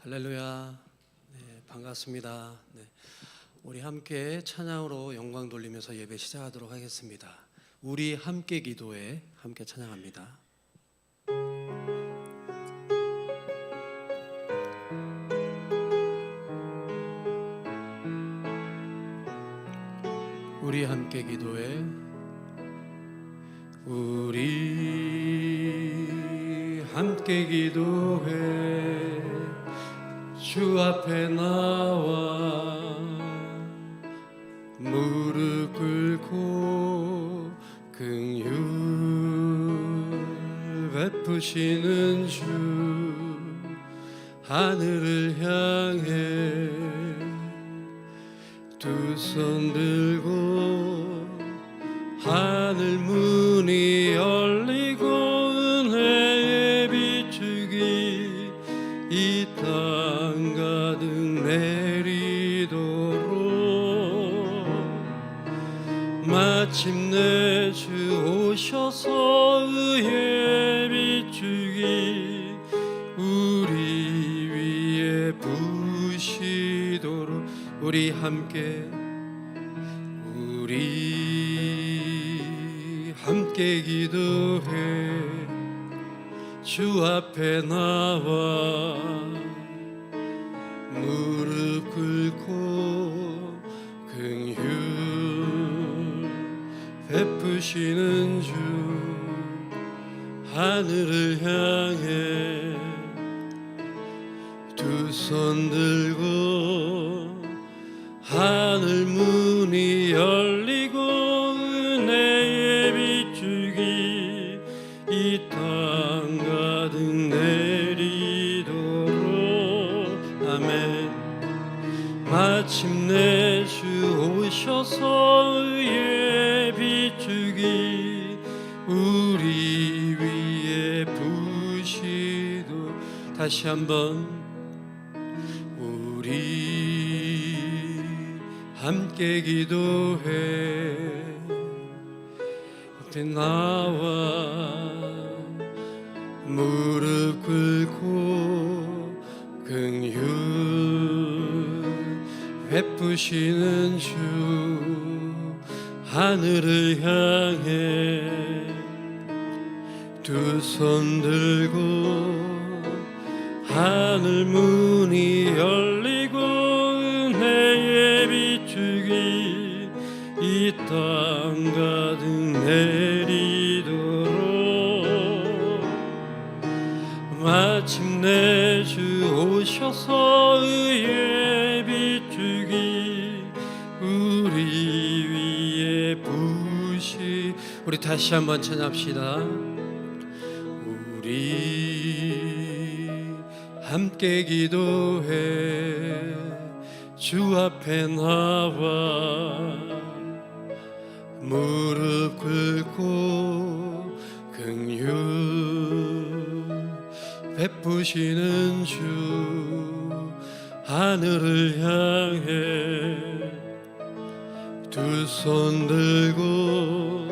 할렐루야. 네, 반갑습니다. 네, 우리 함께 찬양으로 영광 돌리면서 예배 시작하도록 하겠습니다. 우리 함께 기도에 함께 찬양합니다. 우리 함께 기도에 우리 함께 기도해 주 앞에 나와 무릎 꿇고 긍휼 베푸시는 주 하늘을 향해 두 손 들고 하늘 문이 열리고 은혜에 비추기 이 땅 가득 내리도록 마침내 주 오셔서 의에 비추기 우리 위에 부으시도록 우리 함께 기도해 주 앞에 나와 무릎 꿇고 긍휼 베푸시는 주 하늘을 향해 두 손 들고 하늘 문이 열리고 은혜에 비추기 이 땅 가득 내리도록 아멘. 마침내 주 오셔서 의에 비추기 우리 위에 부으시도록 다시 한번 우리 함께 기도해 앞에 나와 무릎 꿇고 긍휼 베푸시는 주 하늘을 향해 두 손 들고 하늘 문이 열리고 은혜에 비추기 이 땅 가득 내리도록 마침내 주 오셔서 의에 비추기 우리 위에 부으시 우리 다시 한번 찬양합시다. 우리 함께 기도해 주 앞에 나와 무릎 꿇고 긍휼 베푸시는 주 하늘을 향해 두 손 들고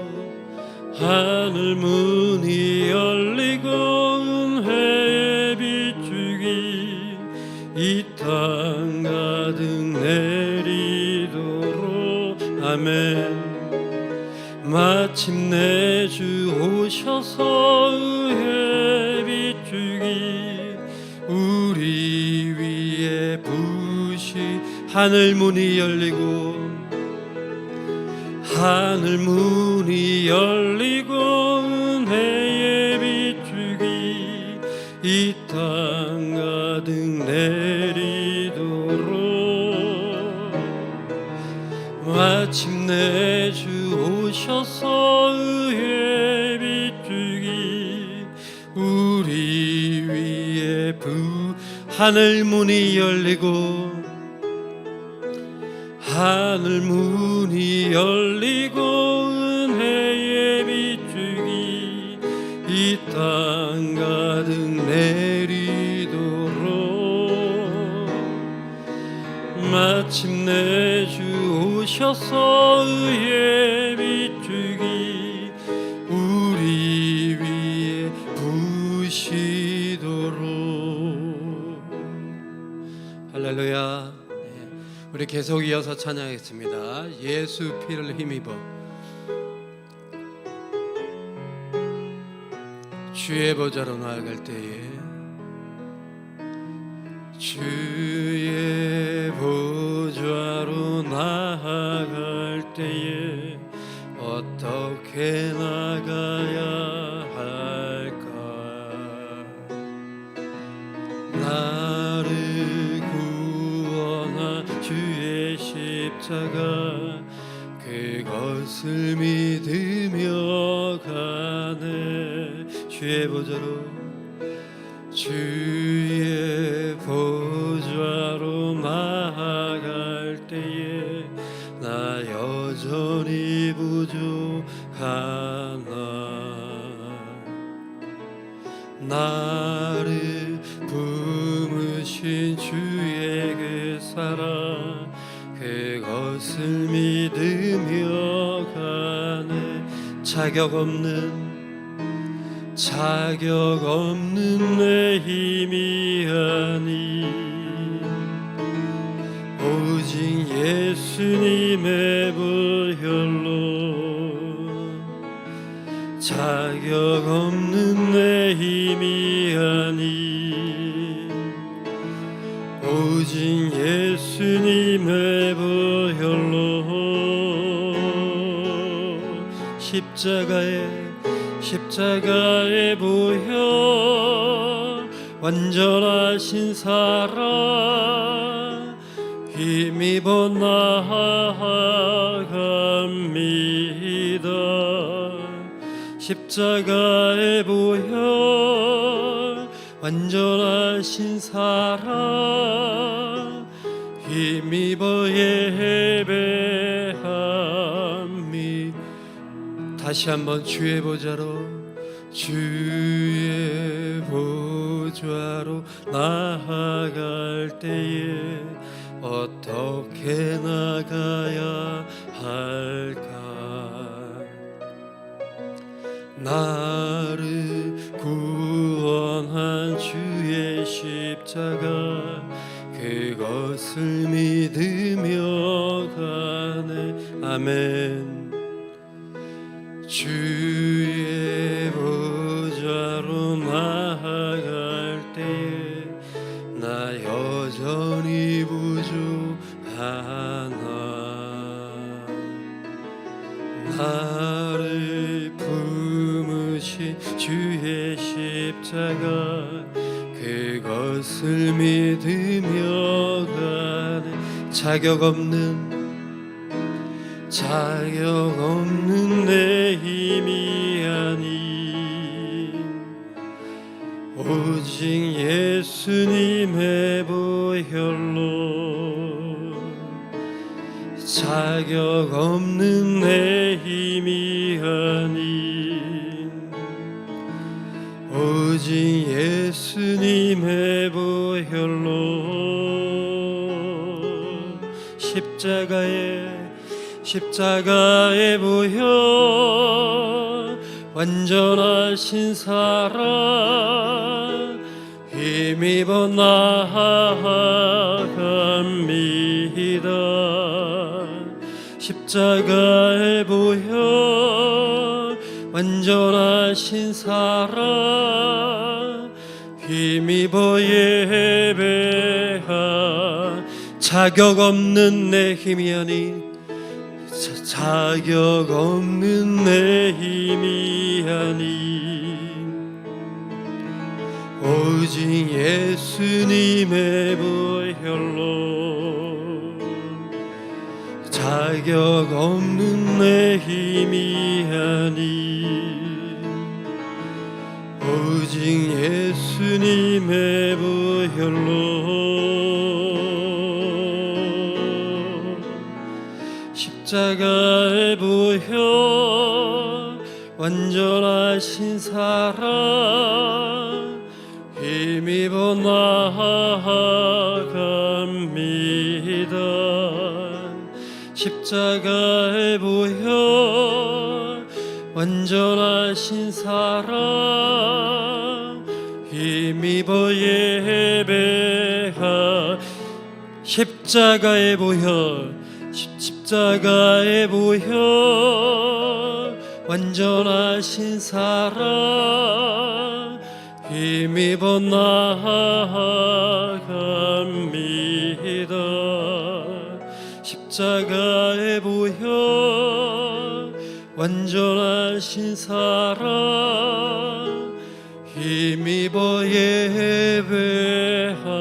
하늘 문이 열리고 은혜에 비추기 이 땅 가득 내리도록 아멘. 마침내 주 오셔서 의에 비추기 우리 위에 부으시 하늘 문이 열리고 하늘 문이 열리고 은혜에 비추기 이 땅 가득 내리도록 마침내 주 오셔서 의에 비추기 우리 위에 하늘 문이 열리고 하늘 문이 열리고 은혜에 비추기 이 땅 가득 내리도록 마침내 주 오셔서 의에 비추기 우리 위에 부으시도록 할렐루야. 네, 우리 계속 이어서 찬양하겠습니다. 예수 피를 힘입어. 주의 보좌로 나아갈 때에, 주의 보좌로 나아갈 때에 어떻게 나가야 할까? 나를 구원한 주의 십자가, 그것을 믿으며 가네. 주의 보좌로, 주의 보좌로 나아갈 때에 나 여전히 부족하나. 나를 품으신 주의 그 사랑, 그것을 믿으며 가네. 자격 없는 내 힘이 아니, 오직 예수님의 보혈로. 자격 없는 내 힘이 아니, 오직 예수님의 보혈로. 십자가의 보혈, 완전하신 사랑 힘입어 나아갑니다. 십자가의 보혈, 완전하신 사랑 힘입어 예배합니다. 다시 한번 주의 보좌로, 주의 보좌로 나아갈 때에 어떻게 나가야 할까? 나를 구원한 주의 십자가, 그것을 믿으며 가네. 아멘. 주의 보좌로 나아갈 때에 나 여전히 부족하나. 나를 품으신 주의 십자가, 그것을 믿으며 가네. 자격 없는 내 힘이 아니, 오직 예수님의 보혈로. 자격 없는 내 힘이 아니, 오직 예수님의 보혈로. 십자가의 보혈, 완전하신 사랑 힘입어 나아갑니다. 십자가의 보혈, 완전하신 사랑 힘입어 예배하. 자격 없는 내 힘이 아니, 자격 없는 내 힘이 아니, 오직 예수님의 보혈로. 자격 없는 내 힘이 아니, 오직 예수님의 보혈로. 십자가의 보혈, 완전하신 사랑 힘입어 나아갑니다. 십자가의 보혈, 완전하신 사랑 힘입어 예배하. 십자가의 보혈 십자가의 보혈 완전하신 사랑 힘입어 나아갑니다. 십자가의 보혈 완전하신 사랑 힘입어 예배합니다.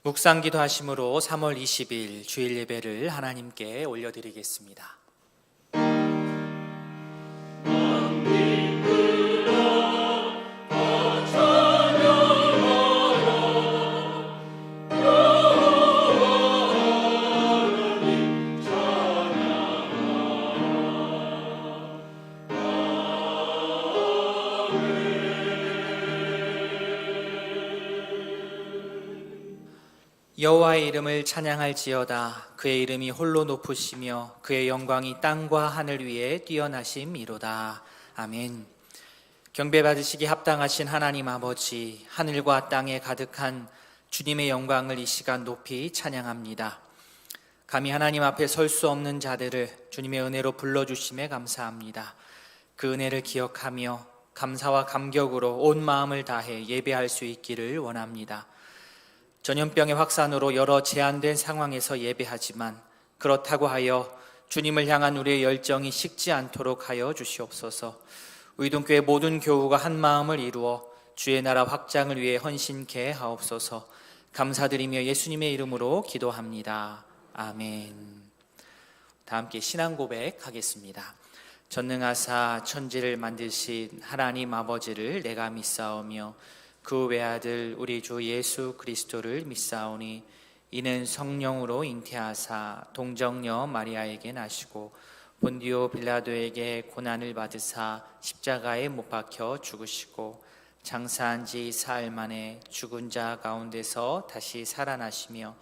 묵상기도 하심으로 3월 20일 주일 예배를 하나님께 올려드리겠습니다. 여호와의 이름을 찬양할지어다. 그의 이름이 홀로 높으시며 그의 영광이 땅과 하늘 위에 뛰어나심이로다. 아멘. 경배받으시기 합당하신 하나님 아버지, 하늘과 땅에 가득한 주님의 영광을 이 시간 높이 찬양합니다. 감히 하나님 앞에 설 수 없는 자들을 주님의 은혜로 불러주심에 감사합니다. 그 은혜를 기억하며 감사와 감격으로 온 마음을 다해 예배할 수 있기를 원합니다. 전염병의 확산으로 여러 제한된 상황에서 예배하지만 그렇다고 하여 주님을 향한 우리의 열정이 식지 않도록 하여 주시옵소서. 의동교회 모든 교우가 한 마음을 이루어 주의 나라 확장을 위해 헌신케 하옵소서. 감사드리며 예수님의 이름으로 기도합니다. 아멘. 다 함께 신앙 고백하겠습니다. 전능하사 천지를 만드신 하나님 아버지를 내가 믿사오며 그 외아들 우리 주 예수 그리스도를 믿사오니 이는 성령으로 잉태하사 동정녀 마리아에게 나시고 본디오 빌라도에게 고난을 받으사 십자가에 못 박혀 죽으시고 장사한 지 사흘 만에 죽은 자 가운데서 다시 살아나시며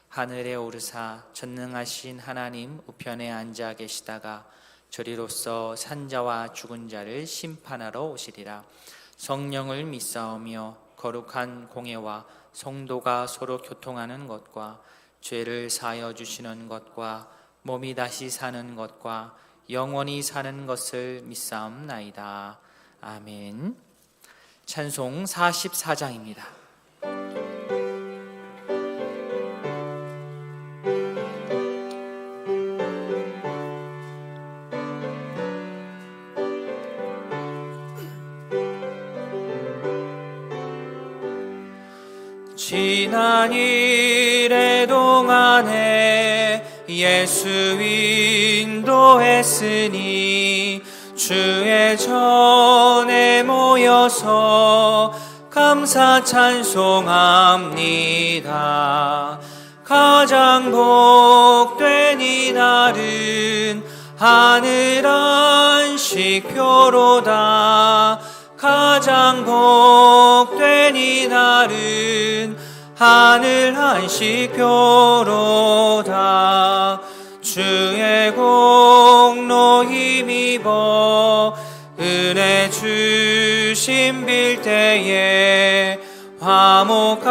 하늘에 오르사 전능하신 하나님 우편에 앉아 계시다가 저리로서 산자와 죽은 자를 심판하러 오시리라. 성령을 믿사오며 거룩한 공예와 성도가 서로 교통하는 것과 죄를 사하여 주시는 것과 몸이 다시 사는 것과 영원히 사는 것을 믿사옵나이다. 아멘. 찬송 44장입니다. 지난 일의 동안에 예수 인도했으니 주의 전에 모여서 감사 찬송합니다. 가장 복된 이날은 하늘 안식표로다. 가장 복된 이날은 하늘 안식표로다. 주의 공로 힘입어 은혜 주심 빌 때에 화목하게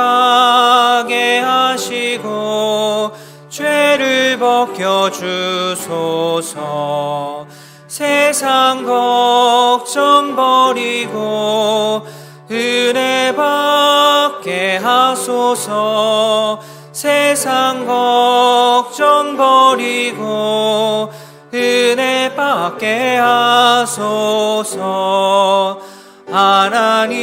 하시고 죄를 벗겨주소서. 세상 걱정 버리고 은혜 받게 하소서. 세상 걱정 버리고 은혜 받게 하소서. 하나님의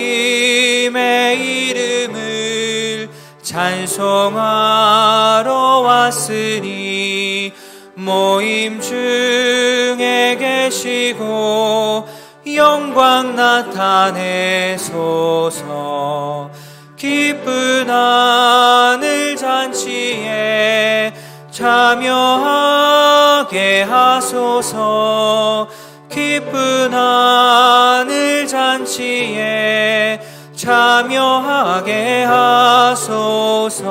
이름을 찬송하러 왔으니 모임 중에 계시고 영광 나타내소서. 기쁜 하늘 잔치에 참여하게 하소서. 기쁜 하늘 잔치에 참여하게 하소서.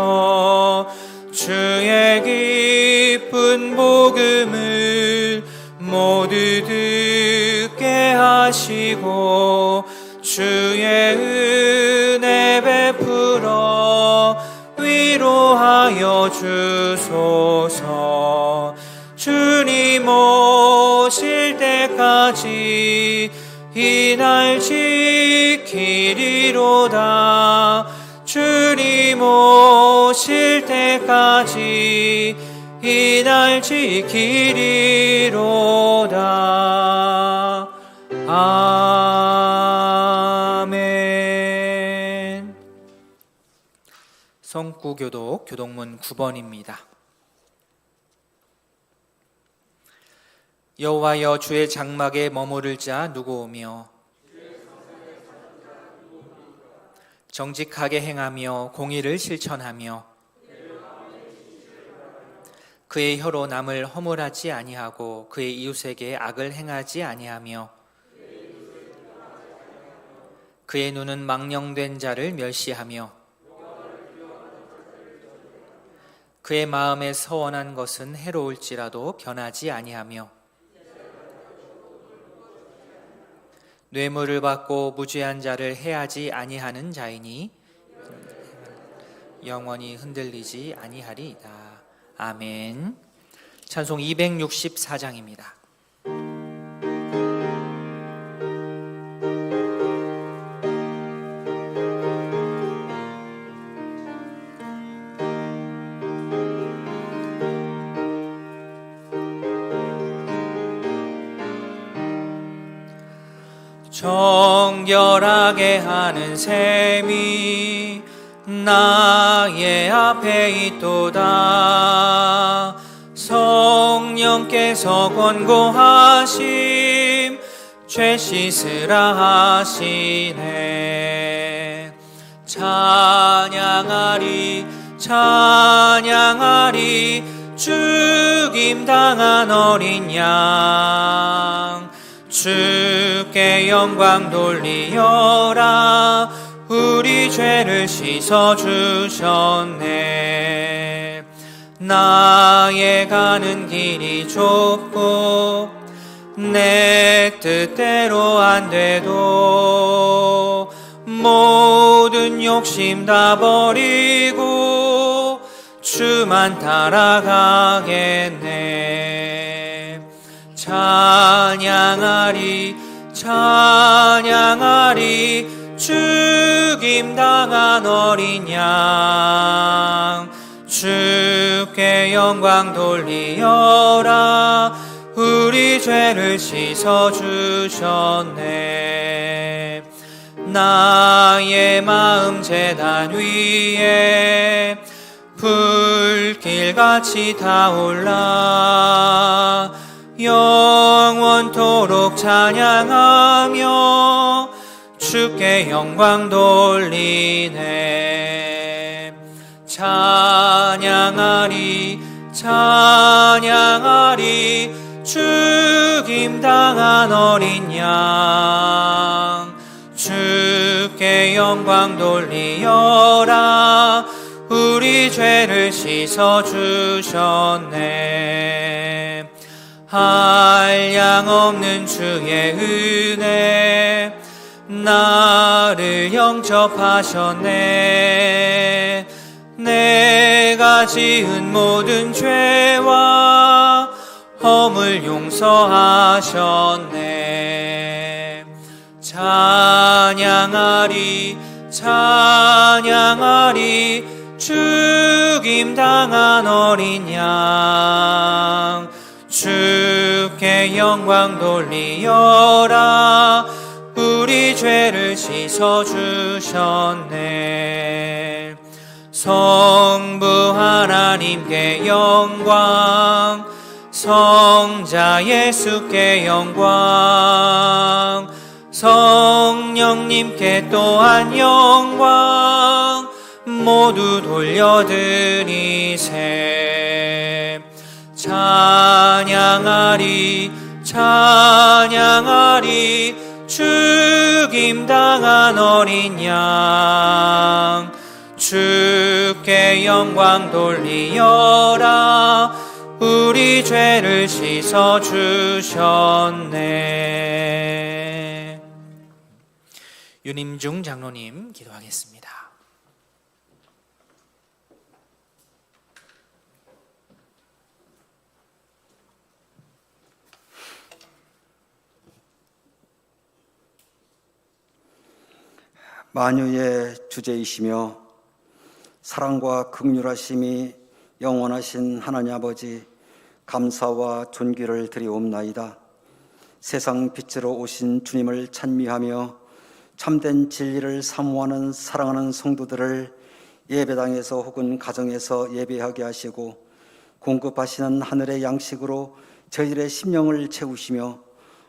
주의 기쁜 복음을 모두 듣게 하시고 주의 은혜 베풀어 위로하여 주소서. 주님 오실 때까지 이 날 지키리로다. 주님 오실 때까지 이 날 지키리로다. 아멘. 성구교독 교독문 9번입니다. 여호와여, 주의 장막에 머무를 자 누구오며 정직하게 행하며 공의를 실천하며 그의 혀로 남을 허물하지 아니하고 그의 이웃에게 악을 행하지 아니하며 그의 눈은 망령된 자를 멸시하며 그의 마음에 서원한 것은 해로울지라도 변하지 아니하며 뇌물을 받고 무죄한 자를 해하지 아니하는 자이니 영원히 흔들리지 아니하리이다. 아멘. 찬송 264장입니다. 정결하게 하는 셈이 나의 앞에 있도다. 성령께서 권고하심 죄 씻으라 하시네. 찬양하리 찬양하리 죽임당한 어린 양. 주께 영광 돌리어라. 우리 죄를 씻어주셨네. 나의 가는 길이 좁고 내 뜻대로 안 돼도 모든 욕심 다 버리고 주만 따라가겠네. 찬양하리 찬양하리 죽임당한 어린 양. 주께 영광 돌리어라. 우리 죄를 씻어주셨네. 나의 마음 제단 위에 불길같이 타올라 영원토록 찬양하며 주께 영광 돌리네. 찬양하리 찬양하리 죽임당한 어린 양. 주께 영광 돌리어라. 우리 죄를 씻어주셨네. 한량 없는 주의 은혜 나를 영접하셨네. 내가 지은 모든 죄와 허물 용서하셨네. 찬양하리 찬양하리 죽임당한 어린 양. 주께 영광 돌리어라. 우리 죄를 씻어주셨네. 성부 하나님께 영광, 성자 예수께 영광, 성령님께 또한 영광 모두 돌려드리세. 찬양하리 찬양하리 죽임당한 어린 양. 주께 영광 돌리어라. 우리 죄를 죄를 씻어 주셨네. 윤임중 장로님 기도하겠습니다. 만유의 주제이시며 사랑과 긍휼하심이 영원하신 하나님 아버지, 감사와 존귀를 드리옵나이다. 세상 빛으로 오신 주님을 찬미하며 참된 진리를 사모하는 사랑하는 성도들을 예배당에서 혹은 가정에서 예배하게 하시고 공급하시는 하늘의 양식으로 저희들의 심령을 채우시며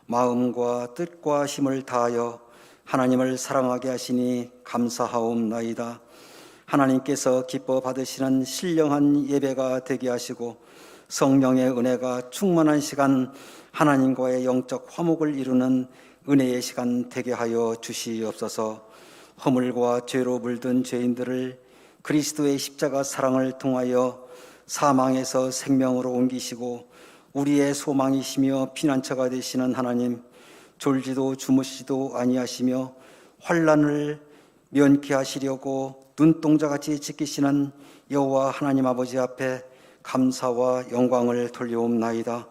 마음과 뜻과 힘을 다하여 하나님을 사랑하게 하시니 감사하옵나이다. 하나님께서 기뻐 받으시는 신령한 예배가 되게 하시고 성령의 은혜가 충만한 시간, 하나님과의 영적 화목을 이루는 은혜의 시간 되게 하여 주시옵소서. 허물과 죄로 물든 죄인들을 그리스도의 십자가 사랑을 통하여 사망에서 생명으로 옮기시고 우리의 소망이시며 피난처가 되시는 하나님, 졸지도 주무시지도 아니하시며 환난을 면케하시려고 눈동자같이 지키시는 여호와 하나님 아버지 앞에 감사와 영광을 돌려옵나이다.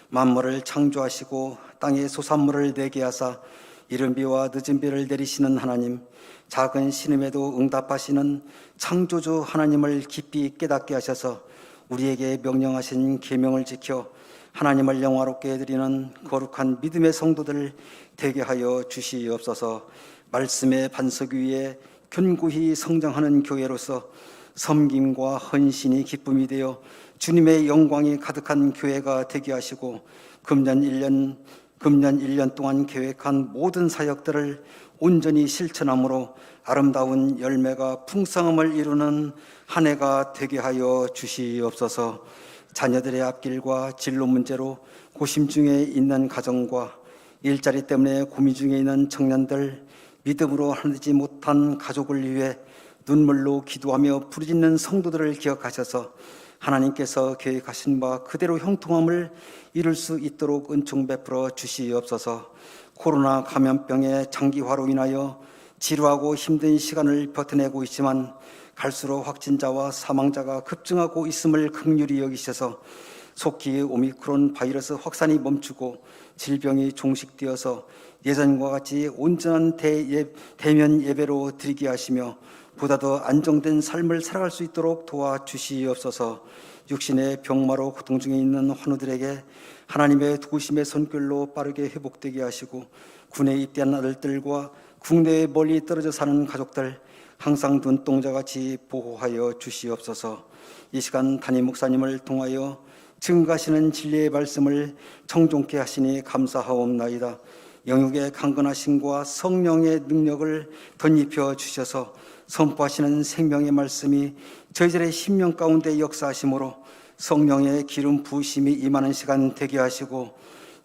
만물을 창조하시고 땅의 소산물을 내게 하사 이른 비와 늦은 비를 내리시는 하나님, 작은 신음에도 응답하시는 창조주 하나님을 깊이 깨닫게 하셔서 우리에게 명령하신 계명을 지켜 하나님을 영화롭게 해드리는 거룩한 믿음의 성도들 되게 하여 주시옵소서. 말씀의 반석 위에 견고히 성장하는 교회로서 섬김과 헌신이 기쁨이 되어 주님의 영광이 가득한 교회가 되게 하시고 금년 1년 동안 계획한 모든 사역들을 온전히 실천함으로 아름다운 열매가 풍성함을 이루는 한 해가 되게 하여 주시옵소서. 자녀들의 앞길과 진로 문제로 고심 중에 있는 가정과 일자리 때문에 고민 중에 있는 청년들, 믿음으로 하지 못한 가족을 위해 눈물로 기도하며 부르짖는 성도들을 기억하셔서 하나님께서 계획하신 바 그대로 형통함을 이룰 수 있도록 은총 베풀어 주시옵소서. 코로나 감염병의 장기화로 인하여 지루하고 힘든 시간을 버텨내고 있지만 갈수록 확진자와 사망자가 급증하고 있음을 긍휼히 여기셔서 속히 오미크론 바이러스 확산이 멈추고 질병이 종식되어서 예전과 같이 온전한 대면 예배로 드리게 하시며 보다 더 안정된 삶을 살아갈 수 있도록 도와주시옵소서. 육신의 병마로 고통 중에 있는 환우들에게 하나님의 도우심의 손길로 빠르게 회복되게 하시고 군에 입대한 아들들과 국내에 멀리 떨어져 사는 가족들 항상 눈동자같이 보호하여 주시옵소서. 이 시간 담임 목사님을 통하여 증가하시는 진리의 말씀을 청종케 하시니 감사하옵나이다. 영육의 강건하심과 성령의 능력을 덧입혀 주셔서 선포하시는 생명의 말씀이 저희들의 심령 가운데 역사하심으로 성령의 기름 부으심이 임하는 시간 되게 하시고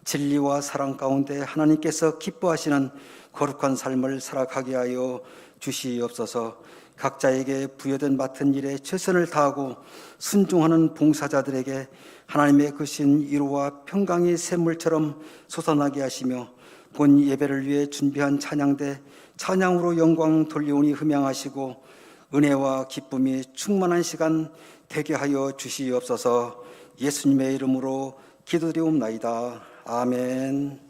진리와 사랑 가운데 하나님께서 기뻐하시는 거룩한 삶을 살아가게 하여 주시옵소서. 각자에게 부여된 맡은 일에 최선을 다하고 순종하는 봉사자들에게 하나님의 크신 위로와 평강의 샘물처럼 솟아나게 하시며 본 예배를 위해 준비한 찬양대 찬양으로 영광 돌리오니 흠양하시고 은혜와 기쁨이 충만한 시간 되게 하여 주시옵소서. 예수님의 이름으로 기도드리옵나이다. 아멘.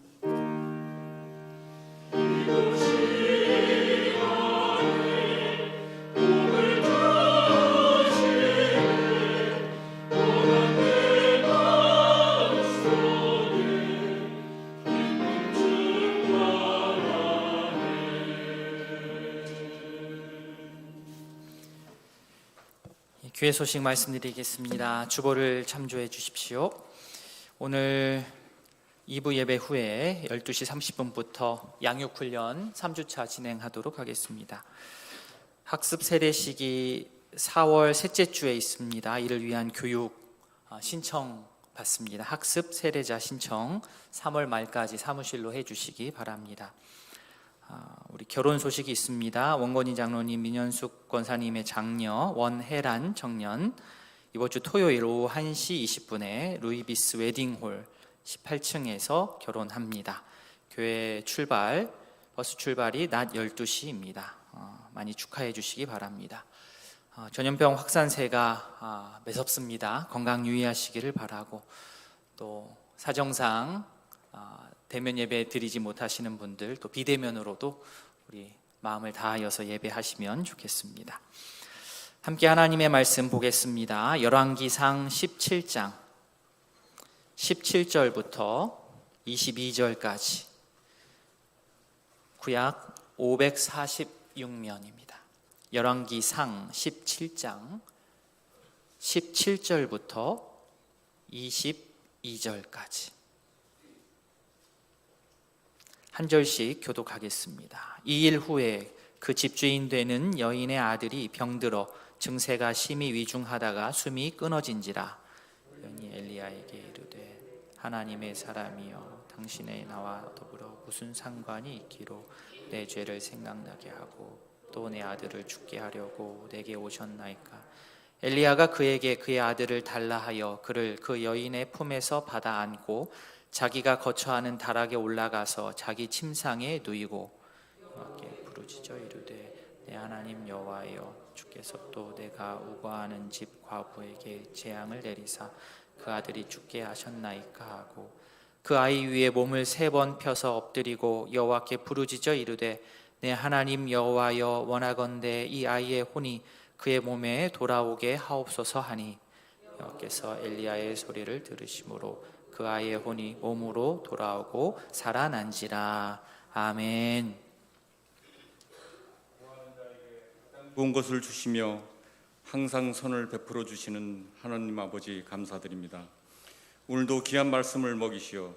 교회 소식 말씀드리겠습니다. 주보를 참조해 주십시오. 오늘 2부 예배 후에 12시 30분부터 양육훈련 3주차 진행하도록 하겠습니다. 학습 세례식이 4월 셋째 주에 있습니다. 이를 위한 교육 신청 받습니다. 학습 세례자 신청 3월 말까지 사무실로 해주시기 바랍니다. 우리 결혼 소식이 있습니다. 원건희 장로님, 민현숙 권사님의 장녀 원혜란 청년 이번 주 토요일 오후 1시 20분에 루이비스 웨딩홀 18층에서 결혼합니다. 교회 출발, 버스 출발이 낮 12시입니다. 많이 축하해 주시기 바랍니다. 전염병 확산세가 매섭습니다. 건강 유의하시기를 바라고, 또 사정상 대면 예배 드리지 못하시는 분들, 또 비대면으로도 우리 마음을 다하여서 예배하시면 좋겠습니다. 함께 하나님의 말씀 보겠습니다. 열왕기상 17장 17절부터 22절까지 구약 546면입니다. 열왕기상 17장 17절부터 22절까지 한 절씩 교독하겠습니다. 2일 후에 그 집주인 되는 여인의 아들이 병들어 증세가 심히 위중하다가 숨이 끊어진지라. 여인이 엘리야에게 이르되 하나님의 사람이여, 당신의 나와 더불어 무슨 상관이 있기로 내 죄를 생각나게 하고 또 내 아들을 죽게 하려고 내게 오셨나이까. 엘리야가 그에게 그의 아들을 달라 하여 그를 그 여인의 품에서 받아 안고 자기가 거처하는 다락에 올라가서 자기 침상에 누이고 여호와께 부르짖어 이르되 내 하나님 여호와여, 주께서 또 내가 우거하는 집 과부에게 재앙을 내리사 그 아들이 죽게 하셨나이까 하고 그 아이 위에 몸을 3번 펴서 엎드리고 여호와께 부르짖어 이르되 내 하나님 여호와여, 원하건대 이 아이의 혼이 그의 몸에 돌아오게 하옵소서 하니 여호와께서 엘리야의 소리를 들으심으로 그 아이의 혼이 몸으로 돌아오고 살아난지라. 아멘. 좋은 것을 주시며 항상 선을 베풀어 주시는 하나님 아버지 감사드립니다. 오늘도 귀한 말씀을 먹이시어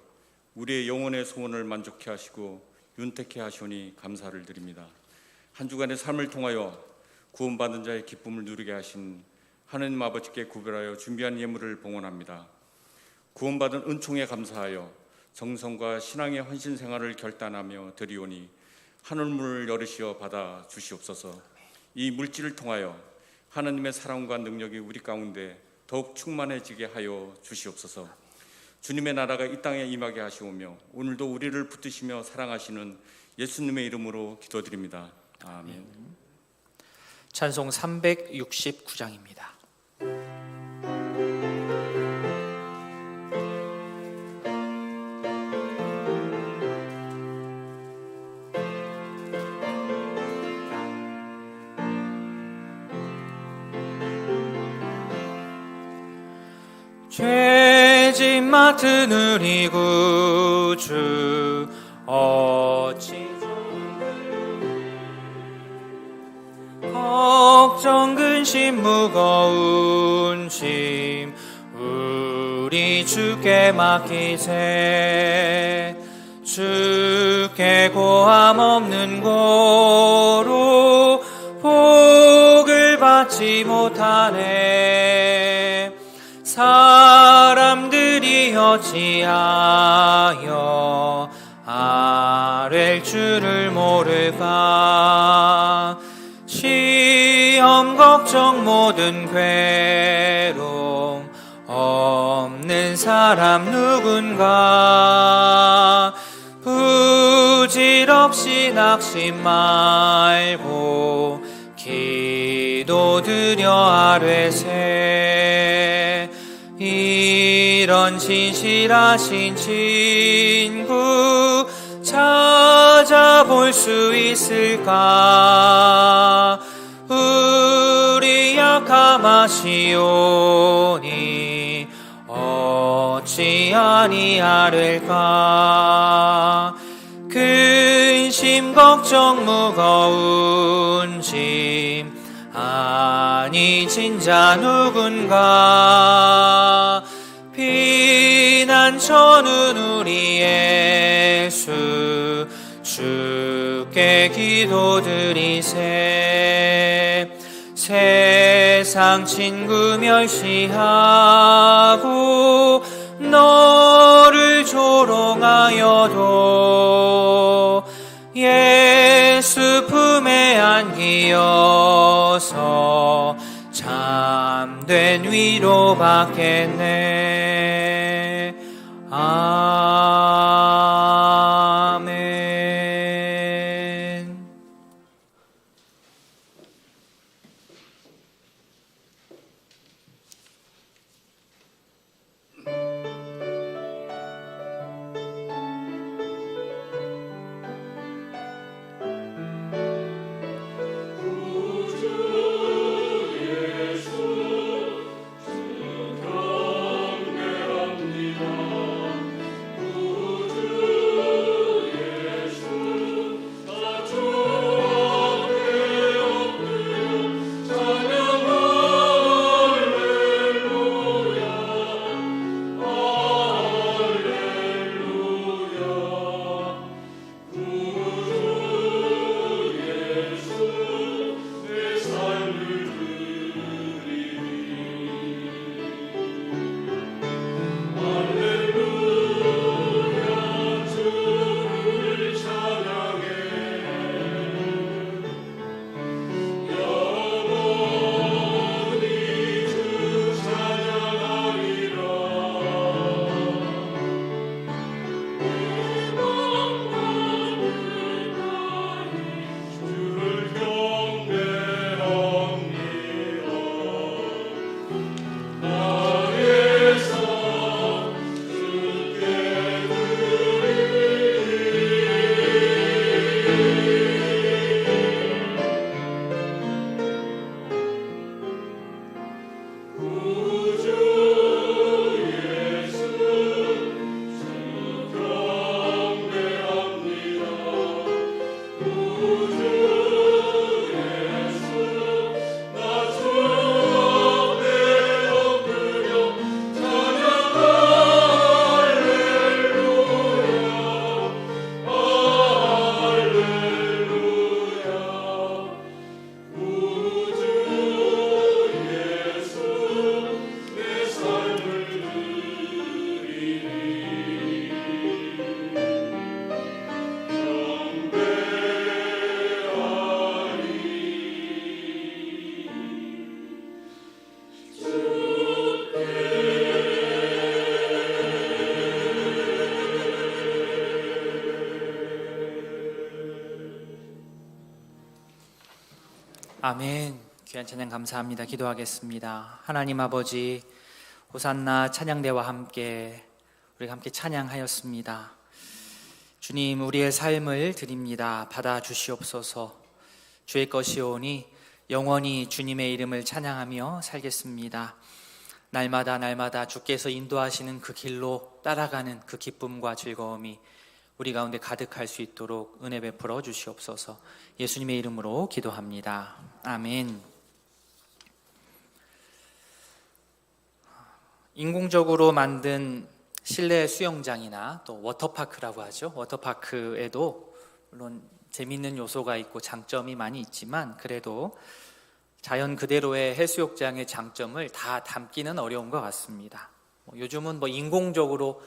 우리의 영혼의 소원을 만족케 하시고 윤택케 하시오니 감사를 드립니다. 한 주간의 삶을 통하여 구원받은 자의 기쁨을 누리게 하신 하나님 아버지께 구별하여 준비한 예물을 봉헌합니다. 구원받은 은총에 감사하여 정성과 신앙의 헌신 생활을 결단하며 드리오니 하늘문을 열으시어 받아 주시옵소서. 이 물질을 통하여 하나님의 사랑과 능력이 우리 가운데 더욱 충만해지게 하여 주시옵소서. 주님의 나라가 이 땅에 임하게 하시오며 오늘도 우리를 붙드시며 사랑하시는 예수님의 이름으로 기도드립니다. 아멘. 찬송 369장입니다. 죄짐 맡은 우리 구주 어찌 걱정 근심 무거운 짐 우리 주께 맡기세. 주께 고함 없는 고로 복을 받지 못하네. 사람들이 어찌하여 아랠 줄을 모를까. 시험 걱정 모든 괴로움 없는 사람 누군가. 부질없이 낙심 말고 기도드려 아뢰세. 이런 진실하신 친구 찾아볼 수 있을까. 우리 약함하시오니 어찌 아니하릴까. 근심 걱정 무거운 짐 아니 진자 누군가. 피난처는 우리 예수 주께 기도드리세. 세상 친구 멸시하고 너를 조롱하여도 예수 품에 안기어서 참된 위 뒤로 받겠네. 아멘. 아멘. 귀한 찬양 감사합니다. 기도하겠습니다. 하나님 아버지, 호산나 찬양대와 함께 우리가 함께 찬양하였습니다. 주님, 우리의 삶을 드립니다. 받아 주시옵소서. 주의 것이오니 영원히 주님의 이름을 찬양하며 살겠습니다. 날마다 주께서 인도하시는 그 길로 따라가는 그 기쁨과 즐거움이 우리 가운데 가득할 수 있도록 은혜 베풀어 주시옵소서. 예수님의 이름으로 기도합니다. 아멘. 인공적으로 만든 실내 수영장이나 또 워터파크라고 하죠. 워터파크에도 물론 재미있는 요소가 있고 장점이 많이 있지만 그래도 자연 그대로의 해수욕장의 장점을 다 담기는 어려운 것 같습니다. 요즘은 인공적으로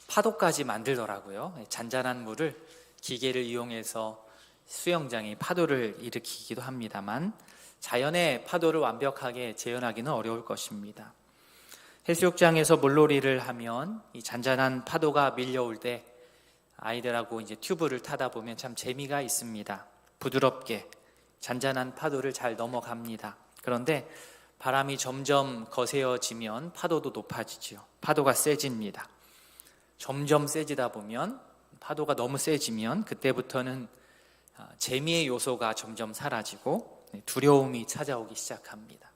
파도까지 만들더라고요. 잔잔한 물을 기계를 이용해서 수영장에 파도를 일으키기도 합니다만 자연의 파도를 완벽하게 재현하기는 어려울 것입니다. 해수욕장에서 물놀이를 하면 이 잔잔한 파도가 밀려올 때 아이들하고 이제 튜브를 타다 보면 참 재미가 있습니다. 부드럽게 잔잔한 파도를 잘 넘어갑니다. 그런데 바람이 점점 거세어지면 파도도 높아지죠. 파도가 세집니다. 점점 세지다 보면 파도가 너무 세지면 그때부터는 재미의 요소가 점점 사라지고 두려움이 찾아오기 시작합니다.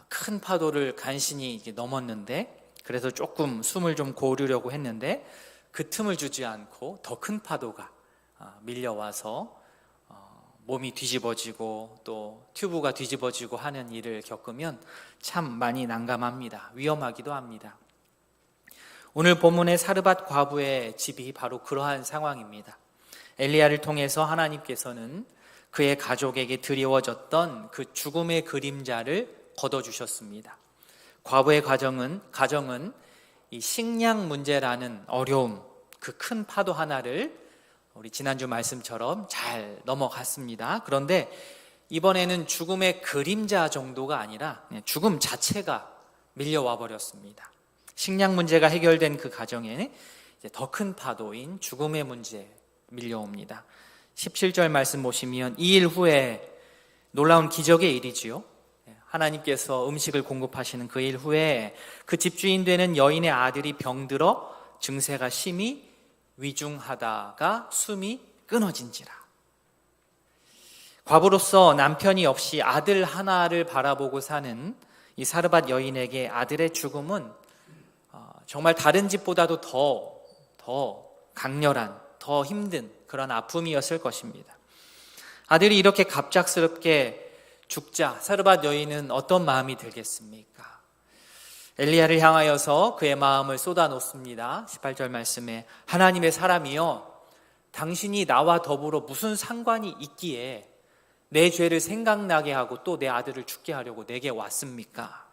큰 파도를 간신히 이제 넘었는데 그래서 조금 숨을 좀 고르려고 했는데 그 틈을 주지 않고 더 큰 파도가 밀려와서 몸이 뒤집어지고 또 튜브가 뒤집어지고 하는 일을 겪으면 참 많이 난감합니다. 위험하기도 합니다. 오늘 본문의 사르밧 과부의 집이 바로 그러한 상황입니다. 엘리야를 통해서 하나님께서는 그의 가족에게 드리워졌던 그 죽음의 그림자를 걷어주셨습니다. 과부의 가정은 이 식량 문제라는 어려움, 그 큰 파도 하나를 우리 지난주 말씀처럼 잘 넘어갔습니다. 그런데 이번에는 죽음의 그림자 정도가 아니라 그냥 죽음 자체가 밀려와 버렸습니다. 식량 문제가 해결된 그 가정에 더 큰 파도인 죽음의 문제 밀려옵니다. 17절 말씀 보시면 이 일 후에 놀라운 기적의 일이지요. 하나님께서 음식을 공급하시는 그 일 후에 그 집주인 되는 여인의 아들이 병들어 증세가 심히 위중하다가 숨이 끊어진지라. 과부로서 남편이 없이 아들 하나를 바라보고 사는 이 사르밧 여인에게 아들의 죽음은 정말 다른 집보다도 더 강렬한, 더 힘든 그런 아픔이었을 것입니다. 아들이 이렇게 갑작스럽게 죽자 사르밧 여인은 어떤 마음이 들겠습니까? 엘리야를 향하여서 그의 마음을 쏟아놓습니다. 18절 말씀에 하나님의 사람이여, 당신이 나와 더불어 무슨 상관이 있기에 내 죄를 생각나게 하고 또 내 아들을 죽게 하려고 내게 왔습니까?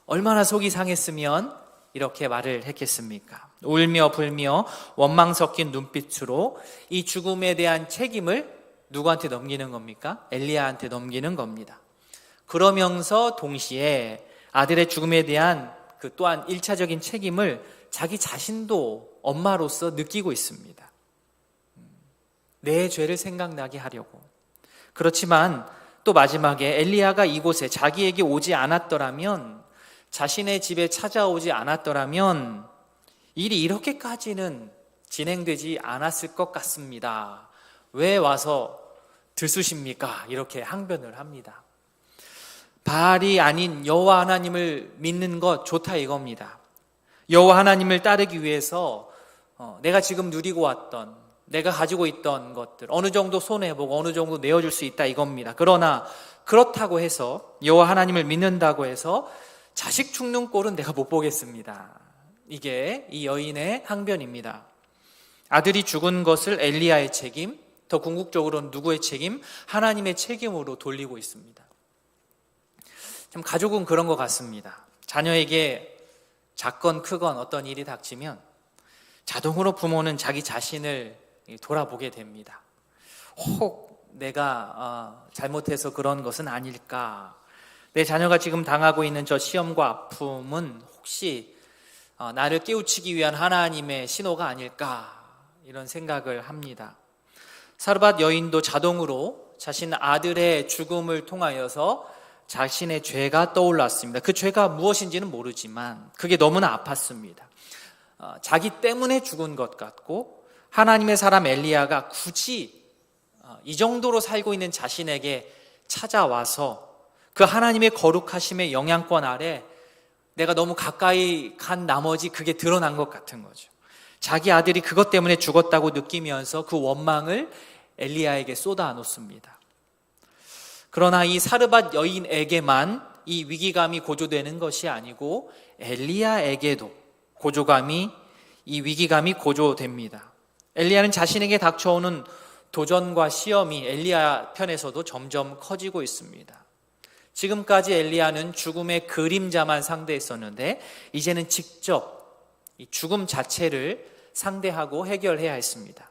얼마나 속이 상했으면 이렇게 말을 했겠습니까? 울며 불며 원망 섞인 눈빛으로 이 죽음에 대한 책임을 누구한테 넘기는 겁니까? 엘리야한테 넘기는 겁니다. 그러면서 동시에 아들의 죽음에 대한 그 또한 1차적인 책임을 자기 자신도 엄마로서 느끼고 있습니다. 내 죄를 생각나게 하려고. 그렇지만 또 마지막에 엘리야가 이곳에 자기에게 오지 않았더라면, 자신의 집에 찾아오지 않았더라면 일이 이렇게까지는 진행되지 않았을 것 같습니다. 왜 와서 들쑤십니까? 이렇게 항변을 합니다. 바알이 아닌 여호와 하나님을 믿는 것 좋다 이겁니다. 여호와 하나님을 따르기 위해서 내가 지금 누리고 왔던, 내가 가지고 있던 것들 어느 정도 손해보고 어느 정도 내어줄 수 있다 이겁니다. 그러나 그렇다고 해서 여호와 하나님을 믿는다고 해서 자식 죽는 꼴은 내가 못 보겠습니다. 이게 이 여인의 항변입니다. 아들이 죽은 것을 엘리야의 책임, 더 궁극적으로는 누구의 책임? 하나님의 책임으로 돌리고 있습니다. 참 가족은 그런 것 같습니다. 자녀에게 작건 크건 어떤 일이 닥치면 자동으로 부모는 자기 자신을 돌아보게 됩니다. 혹 내가 잘못해서 그런 것은 아닐까? 내 자녀가 지금 당하고 있는 저 시험과 아픔은 혹시 나를 깨우치기 위한 하나님의 신호가 아닐까? 이런 생각을 합니다. 사르밧 여인도 자동으로 자신 아들의 죽음을 통하여서 자신의 죄가 떠올랐습니다. 그 죄가 무엇인지는 모르지만 그게 너무나 아팠습니다. 자기 때문에 죽은 것 같고 하나님의 사람 엘리야가 굳이 이 정도로 살고 있는 자신에게 찾아와서 그 하나님의 거룩하심의 영향권 아래 내가 너무 가까이 간 나머지 그게 드러난 것 같은 거죠. 자기 아들이 그것 때문에 죽었다고 느끼면서 그 원망을 엘리야에게 쏟아놓습니다. 그러나 이 사르밧 여인에게만 이 위기감이 고조되는 것이 아니고 엘리야에게도 이 위기감이 고조됩니다. 엘리야는 자신에게 닥쳐오는 도전과 시험이 엘리야 편에서도 점점 커지고 있습니다. 지금까지 엘리야는 죽음의 그림자만 상대했었는데 이제는 직접 이 죽음 자체를 상대하고 해결해야 했습니다.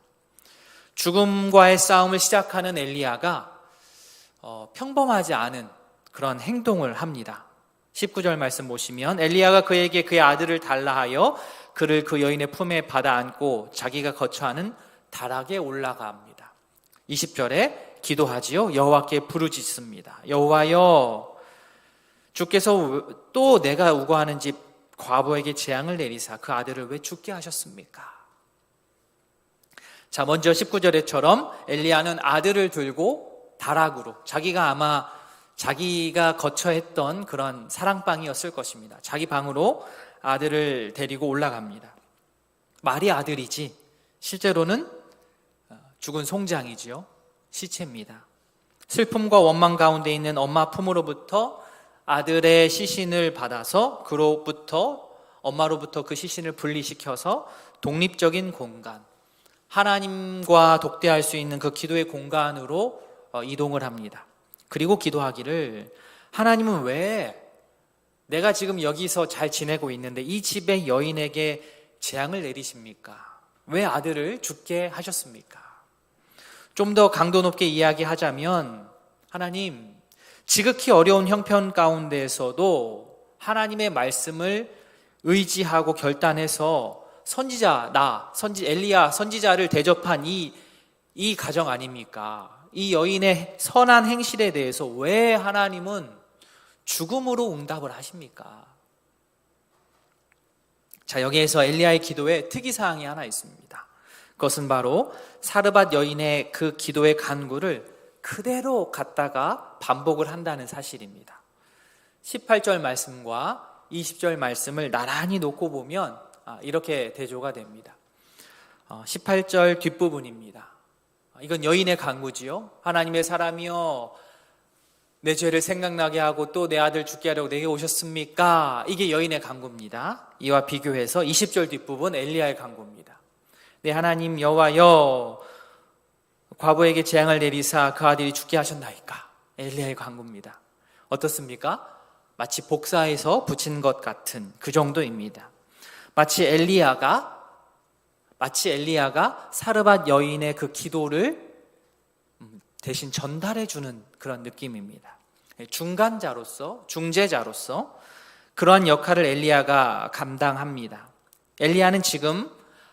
죽음과의 싸움을 시작하는 엘리야가 평범하지 않은 그런 행동을 합니다. 19절 말씀 보시면 엘리야가 그에게 그의 아들을 달라 하여 그를 그 여인의 품에 받아 안고 자기가 거처하는 다락에 올라갑니다. 20절에 기도하지요. 여호와께 부르짖습니다. 여호와여, 주께서 또 내가 우거하는 집 과부에게 재앙을 내리사 그 아들을 왜 죽게 하셨습니까? 자, 먼저 19절에처럼 엘리야는 아들을 들고 다락으로, 자기가 아마 자기가 거처했던 그런 사랑방이었을 것입니다. 자기 방으로 아들을 데리고 올라갑니다. 말이 아들이지 실제로는 죽은 송장이지요. 시체입니다. 슬픔과 원망 가운데 있는 엄마 품으로부터 아들의 시신을 받아서 엄마로부터 그 시신을 분리시켜서 독립적인 공간, 하나님과 독대할 수 있는 그 기도의 공간으로 이동을 합니다. 그리고 기도하기를, 하나님은 왜 내가 지금 여기서 잘 지내고 있는데 이 집의 여인에게 재앙을 내리십니까? 왜 아들을 죽게 하셨습니까? 좀 더 강도 높게 이야기하자면 하나님, 지극히 어려운 형편 가운데에서도 하나님의 말씀을 의지하고 결단해서 엘리야 선지자를 대접한 이 가정 아닙니까? 이 여인의 선한 행실에 대해서 왜 하나님은 죽음으로 응답을 하십니까? 자, 여기에서 엘리야의 기도에 특이사항이 하나 있습니다. 그것은 바로 사르밧 여인의 그 기도의 간구를 그대로 갖다가 반복을 한다는 사실입니다. 18절 말씀과 20절 말씀을 나란히 놓고 보면 이렇게 대조가 됩니다. 18절 뒷부분입니다. 이건 여인의 간구지요. 하나님의 사람이여, 내 죄를 생각나게 하고 또 내 아들 죽게 하려고 내게 오셨습니까? 이게 여인의 간구입니다. 이와 비교해서 20절 뒷부분 엘리야의 간구입니다. 내 하나님 여호와여, 과부에게 재앙을 내리사 그 아들이 죽게 하셨나이까? 엘리야의 간구입니다. 어떻습니까? 마치 복사해서 붙인 것 같은 그 정도입니다. 마치 엘리야가 사르밧 여인의 그 기도를 대신 전달해 주는 그런 느낌입니다. 중재자로서 그러한 역할을 엘리야가 감당합니다. 엘리야는 지금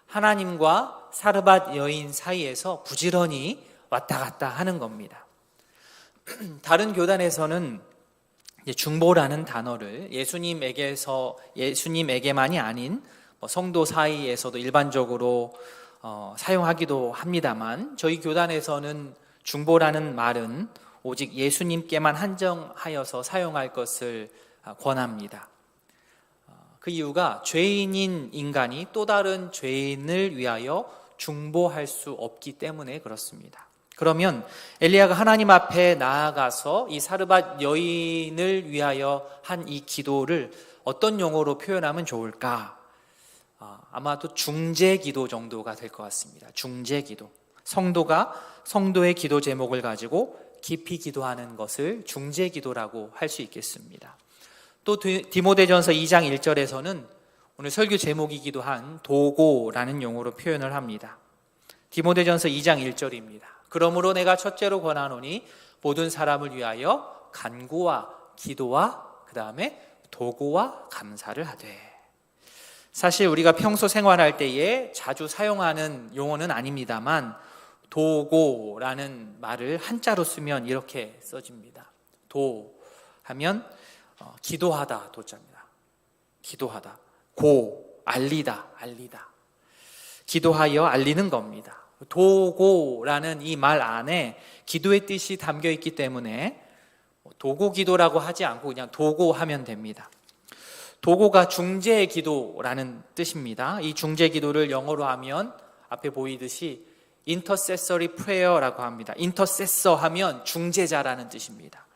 하나님과 사르밧 여인 사이에서 부지런히 왔다 갔다 하는 겁니다. 다른 교단에서는 중보라는 단어를 예수님에게만이 아닌 성도 사이에서도 일반적으로 사용하기도 합니다만, 저희 교단에서는 중보라는 말은 오직 예수님께만 한정하여서 사용할 것을 권합니다. 그 이유가 죄인인 인간이 또 다른 죄인을 위하여 중보할 수 없기 때문에 그렇습니다. 그러면 엘리야가 하나님 앞에 나아가서 이 사르밧 여인을 위하여 한 이 기도를 어떤 용어로 표현하면 좋을까? 아마도 중재기도 정도가 될 것 같습니다. 중재기도. 성도가 성도의 기도 제목을 가지고 깊이 기도하는 것을 중재기도라고 할 수 있겠습니다. 또 디모데전서 2장 1절에서는 오늘 설교 제목이기도 한 도고라는 용어로 표현을 합니다. 디모데전서 2장 1절입니다. 그러므로 내가 첫째로 권하노니 모든 사람을 위하여 간구와 기도와 그 다음에 도고와 감사를 하되. 사실 우리가 평소 생활할 때에 자주 사용하는 용어는 아닙니다만 도고라는 말을 한자로 쓰면 이렇게 써집니다. 도 하면 기도하다, 도자입니다. 기도하다. 고, 알리다. 기도하여 알리는 겁니다. 도고라는 이 말 안에 기도의 뜻이 담겨 있기 때문에 도고 기도라고 하지 않고 그냥 도고하면 됩니다. 도고가 중재 기도라는 뜻입니다. 이 중재 기도를 영어로 하면 앞에 보이듯이 intercessory prayer라고 합니다. intercessor 하면 중재자라는 뜻입니다.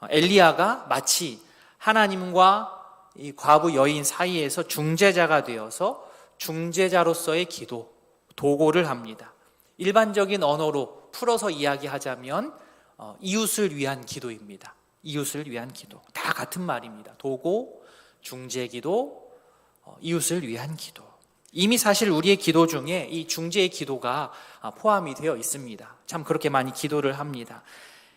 엘리야가 마치 하나님과 이 과부 여인 사이에서 중재자가 되어서 중재자로서의 기도, 도고를 합니다. 일반적인 언어로 풀어서 이야기하자면 이웃을 위한 기도입니다. 이웃을 위한 기도. 다 같은 말입니다. 도고, 중재기도, 이웃을 위한 기도. 이미 사실 우리의 기도 중에 이 중재의 기도가 포함이 되어 있습니다. 참 그렇게 많이 기도를 합니다.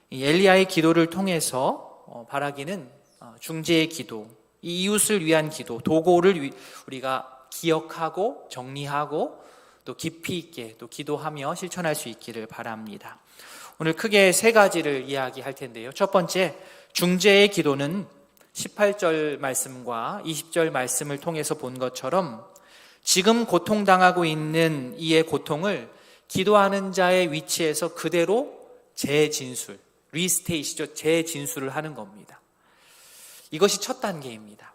이 엘리야의 기도를 통해서 바라기는 중재의 기도, 이 이웃을 위한 기도, 도고를 우리가 기억하고 정리하고 또 깊이 있게 또 기도하며 실천할 수 있기를 바랍니다. 오늘 크게 세 가지를 이야기할 텐데요. 첫 번째, 중재의 기도는 18절 말씀과 20절 말씀을 통해서 본 것처럼 지금 고통당하고 있는 이의 고통을 기도하는 자의 위치에서 그대로 재진술, 리스테이시죠. 재진술을 하는 겁니다. 이것이 첫 단계입니다.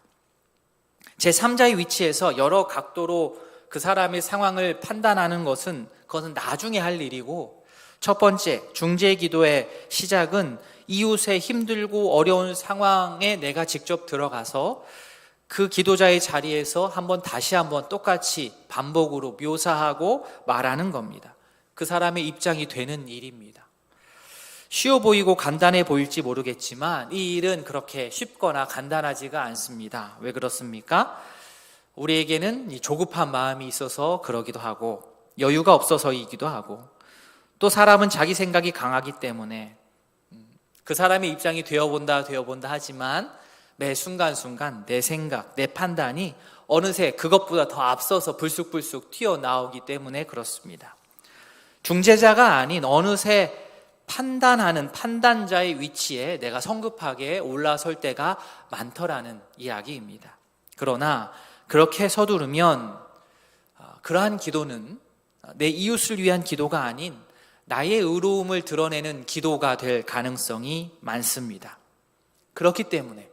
제3자의 위치에서 여러 각도로 그 사람의 상황을 판단하는 그것은 나중에 할 일이고, 첫 번째 중재 기도의 시작은 이웃의 힘들고 어려운 상황에 내가 직접 들어가서 그 기도자의 자리에서 다시 한번 똑같이 반복으로 묘사하고 말하는 겁니다. 그 사람의 입장이 되는 일입니다. 쉬워 보이고 간단해 보일지 모르겠지만 이 일은 그렇게 쉽거나 간단하지가 않습니다. 왜 그렇습니까? 우리에게는 조급한 마음이 있어서 그러기도 하고 여유가 없어서이기도 하고 또 사람은 자기 생각이 강하기 때문에 그 사람의 입장이 되어본다 하지만 매 순간순간 내 생각, 내 판단이 어느새 그것보다 더 앞서서 불쑥불쑥 튀어나오기 때문에 그렇습니다. 중재자가 아닌 어느새 판단하는 판단자의 위치에 내가 성급하게 올라설 때가 많더라는 이야기입니다. 그러나 그렇게 서두르면 그러한 기도는 내 이웃을 위한 기도가 아닌 나의 의로움을 드러내는 기도가 될 가능성이 많습니다. 그렇기 때문에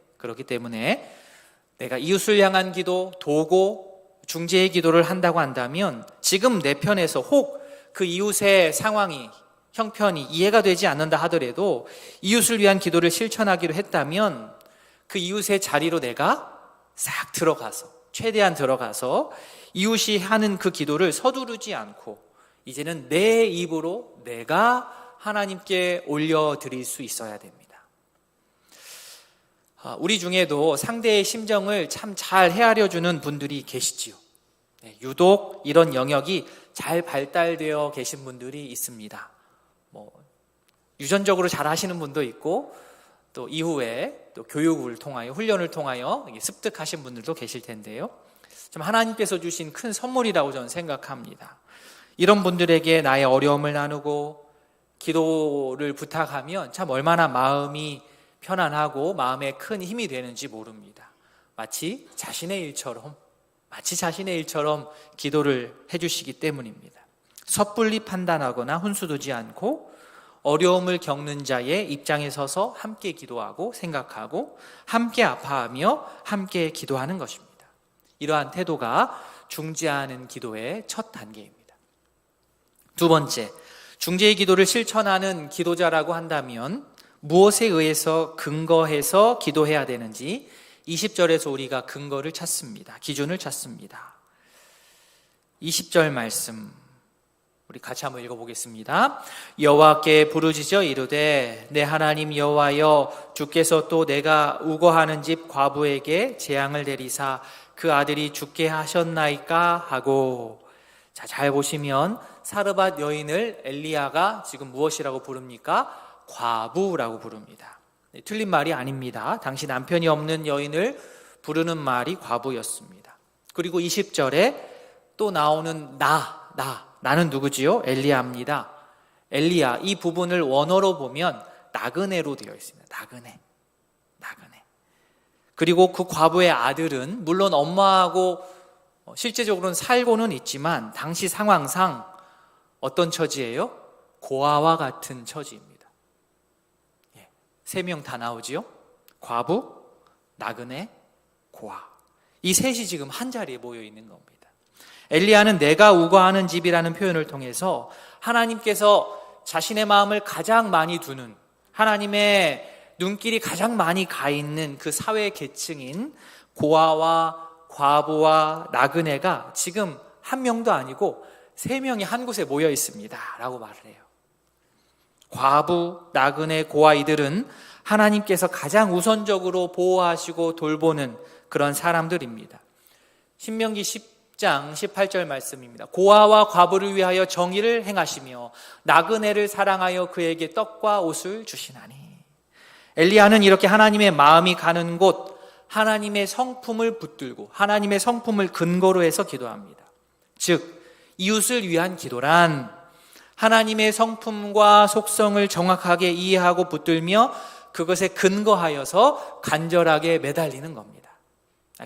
내가 이웃을 향한 기도, 도고, 중재의 기도를 한다고 한다면 지금 내 편에서 혹 그 이웃의 상황이, 형편이 이해가 되지 않는다 하더라도 이웃을 위한 기도를 실천하기로 했다면 그 이웃의 자리로 내가 싹 들어가서, 최대한 들어가서 이웃이 하는 그 기도를 서두르지 않고 이제는 내 입으로 내가 하나님께 올려드릴 수 있어야 됩니다. 우리 중에도 상대의 심정을 참 잘 헤아려주는 분들이 계시지요. 유독 이런 영역이 잘 발달되어 계신 분들이 있습니다. 유전적으로 잘 하시는 분도 있고 또 이후에 또 교육을 통하여 훈련을 통하여 습득하신 분들도 계실 텐데요. 좀 하나님께서 주신 큰 선물이라고 저는 생각합니다. 이런 분들에게 나의 어려움을 나누고 기도를 부탁하면 참 얼마나 마음이 편안하고 마음에 큰 힘이 되는지 모릅니다. 마치 자신의 일처럼 기도를 해주시기 때문입니다. 섣불리 판단하거나 훈수두지 않고 어려움을 겪는 자의 입장에 서서 함께 기도하고 생각하고 함께 아파하며 함께 기도하는 것입니다. 이러한 태도가 중재하는 기도의 첫 단계입니다. 두 번째, 중재의 기도를 실천하는 기도자라고 한다면 무엇에 의해서 근거해서 기도해야 되는지 20절에서 우리가 근거를 찾습니다. 기준을 찾습니다. 20절 말씀 우리 같이 한번 읽어보겠습니다. 여호와께 부르짖어 이르되 내 하나님 여호와여 주께서 또 내가 우거하는 집 과부에게 재앙을 내리사 그 아들이 죽게 하셨나이까 하고. 자, 잘 보시면 사르밧 여인을 엘리야가 지금 무엇이라고 부릅니까? 과부라고 부릅니다. 틀린 말이 아닙니다. 당시 남편이 없는 여인을 부르는 말이 과부였습니다. 그리고 20절에 또 나오는 나는 누구지요? 엘리야입니다. 엘리야, 이 부분을 원어로 보면 나그네로 되어 있습니다. 나그네. 그리고 그 과부의 아들은 물론 엄마하고 실제적으로는 살고는 있지만 당시 상황상 어떤 처지예요? 고아와 같은 처지입니다. 3명 다 나오지요? 과부, 나그네, 고아. 이 셋이 지금 한 자리에 모여 있는 겁니다. 엘리야는 내가 우거하는 집이라는 표현을 통해서 하나님께서 자신의 마음을 가장 많이 두는, 하나님의 눈길이 가장 많이 가 있는 그 사회 계층인 고아와 과부와 나그네가 지금 한 명도 아니고 3명이 한 곳에 모여 있습니다 라고 말을 해요. 과부, 나그네, 고아 이들은 하나님께서 가장 우선적으로 보호하시고 돌보는 그런 사람들입니다. 신명기 10장 18절 말씀입니다. 고아와 과부를 위하여 정의를 행하시며 나그네를 사랑하여 그에게 떡과 옷을 주시나니. 엘리야는 이렇게 하나님의 마음이 가는 곳, 하나님의 성품을 붙들고 하나님의 성품을 근거로 해서 기도합니다. 즉 이웃을 위한 기도란 하나님의 성품과 속성을 정확하게 이해하고 붙들며 그것에 근거하여서 간절하게 매달리는 겁니다.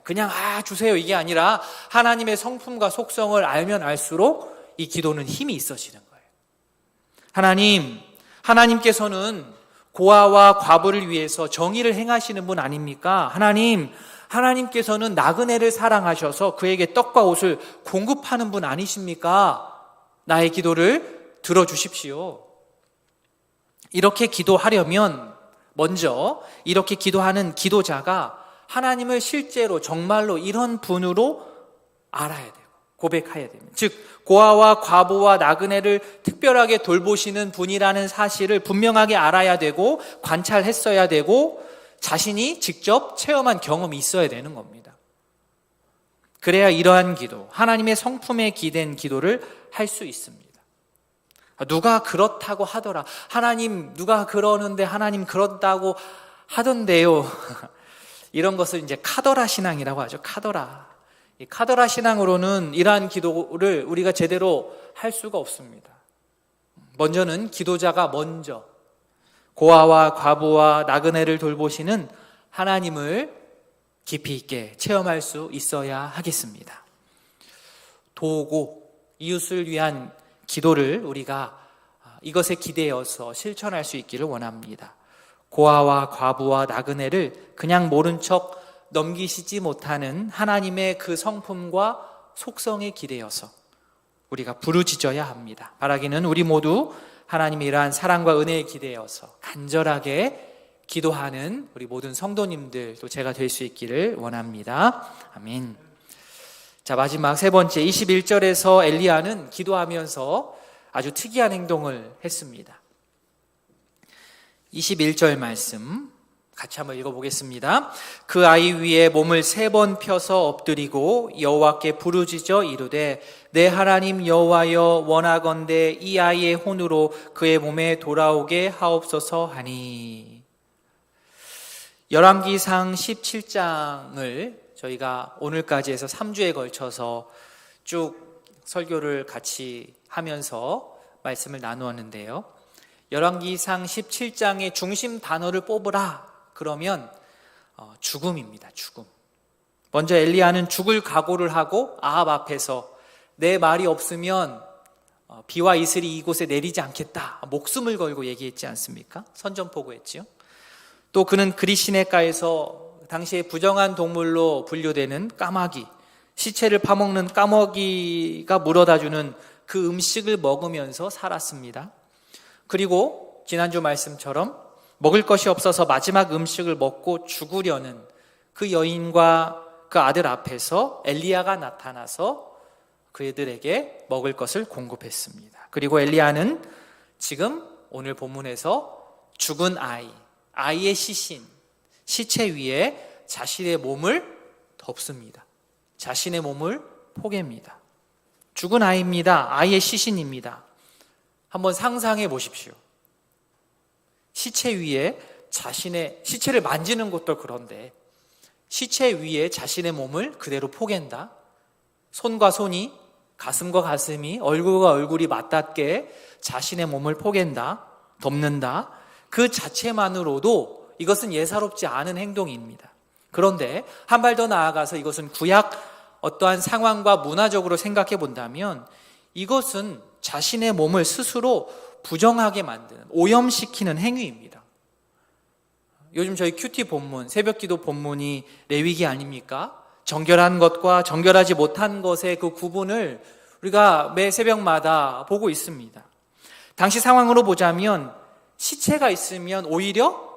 그냥 주세요 이게 아니라 하나님의 성품과 속성을 알면 알수록 이 기도는 힘이 있어지는 거예요. 하나님께서는 고아와 과부를 위해서 정의를 행하시는 분 아닙니까? 하나님께서는 나그네를 사랑하셔서 그에게 떡과 옷을 공급하는 분 아니십니까? 나의 기도를 들어주십시오. 이렇게 기도하려면 먼저 이렇게 기도하는 기도자가 하나님을 실제로 정말로 이런 분으로 알아야 되고 고백해야 됩니다. 즉 고아와 과부와 나그네를 특별하게 돌보시는 분이라는 사실을 분명하게 알아야 되고 관찰했어야 되고 자신이 직접 체험한 경험이 있어야 되는 겁니다. 그래야 이러한 기도, 하나님의 성품에 기댄 기도를 할 수 있습니다. 누가 그렇다고 하더라. 하나님 누가 그러는데 하나님 그런다고 하던데요. 이런 것을 이제 카더라 신앙이라고 하죠. 카더라. 이 카더라 신앙으로는 이러한 기도를 우리가 제대로 할 수가 없습니다. 먼저는 기도자가 먼저 고아와 과부와 나그네를 돌보시는 하나님을 깊이 있게 체험할 수 있어야 하겠습니다. 도고 이웃을 위한 기도를 우리가 이것에 기대어서 실천할 수 있기를 원합니다. 고아와 과부와 나그네를 그냥 모른 척 넘기시지 못하는 하나님의 그 성품과 속성에 기대어서 우리가 부르짖어야 합니다. 바라기는 우리 모두 하나님의 이러한 사랑과 은혜에 기대어서 간절하게 기도하는 우리 모든 성도님들도 제가 될 수 있기를 원합니다. 아멘. 자, 마지막 세 번째 21절에서 엘리야는 기도하면서 아주 특이한 행동을 했습니다. 21절 말씀 같이 한번 읽어보겠습니다. 그 아이 위에 몸을 3번 펴서 엎드리고 여호와께 부르짖어 이르되 내 하나님 여호와여 원하건대 이 아이의 혼으로 그의 몸에 돌아오게 하옵소서 하니. 열왕기상 17장을 저희가 오늘까지 해서 3주에 걸쳐서 쭉 설교를 같이 하면서 말씀을 나누었는데요. 열왕기상 17장의 중심 단어를 뽑으라 그러면 죽음입니다. 죽음. 먼저 엘리야는 죽을 각오를 하고 아합 앞에서 내 말이 없으면 비와 이슬이 이곳에 내리지 않겠다. 목숨을 걸고 얘기했지 않습니까? 선전포고했지요. 또 그는 그릿시내가에서 당시에 부정한 동물로 분류되는 까마귀, 시체를 파먹는 까마귀가 물어다주는 그 음식을 먹으면서 살았습니다. 그리고 지난주 말씀처럼 먹을 것이 없어서 마지막 음식을 먹고 죽으려는 그 여인과 그 아들 앞에서 엘리야가 나타나서 그들에게 먹을 것을 공급했습니다. 그리고 엘리야는 지금 오늘 본문에서 죽은 아이의 시신, 시체 위에 자신의 몸을 덮습니다. 자신의 몸을 포개입니다. 죽은 아이입니다. 아이의 시신입니다. 한번 상상해 보십시오. 시체 위에 시체를 만지는 것도 그런데 시체 위에 자신의 몸을 그대로 포갠다. 손과 손이, 가슴과 가슴이, 얼굴과 얼굴이 맞닿게 자신의 몸을 포갠다, 덮는다. 그 자체만으로도 이것은 예사롭지 않은 행동입니다. 그런데 한 발 더 나아가서 이것은 구약 어떠한 상황과 문화적으로 생각해 본다면 이것은 자신의 몸을 스스로 부정하게 만드는, 오염시키는 행위입니다. 요즘 저희 큐티 본문, 새벽기도 본문이 레위기 아닙니까? 정결한 것과 정결하지 못한 것의 그 구분을 우리가 매 새벽마다 보고 있습니다. 당시 상황으로 보자면 시체가 있으면 오히려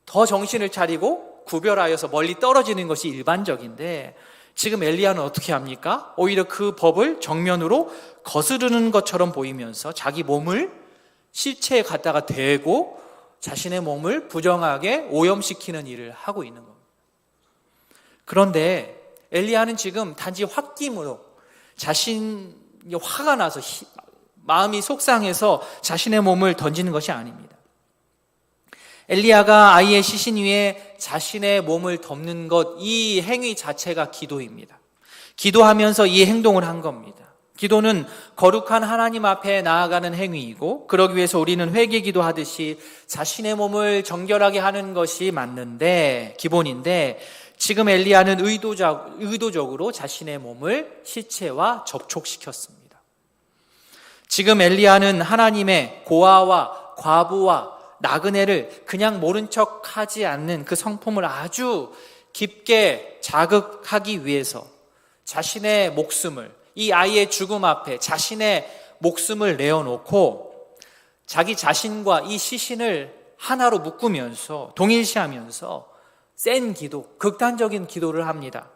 더 정신을 차리고 구별하여서 멀리 떨어지는 것이 일반적인데 지금 엘리야는 어떻게 합니까? 오히려 그 법을 정면으로 거스르는 것처럼 보이면서 자기 몸을 시체에 갖다가 대고 자신의 몸을 부정하게 오염시키는 일을 하고 있는 겁니다. 그런데 엘리야는 지금 단지 홧김으로 자신이 화가 나서 마음이 속상해서 자신의 몸을 던지는 것이 아닙니다. 엘리야가 아이의 시신 위에 자신의 몸을 덮는 것, 이 행위 자체가 기도입니다. 기도하면서 이 행동을 한 겁니다. 기도는 거룩한 하나님 앞에 나아가는 행위이고 그러기 위해서 우리는 회개기도 하듯이 자신의 몸을 정결하게 하는 것이 맞는데 기본인데 지금 엘리야는 의도적으로 자신의 몸을 시체와 접촉시켰습니다. 지금 엘리야는 하나님의 고아와 과부와 나그네를 그냥 모른 척하지 않는 그 성품을 아주 깊게 자극하기 위해서 자신의 목숨을, 이 아이의 죽음 앞에 자신의 목숨을 내어놓고 자기 자신과 이 시신을 하나로 묶으면서 동일시하면서 센 기도, 극단적인 기도를 합니다.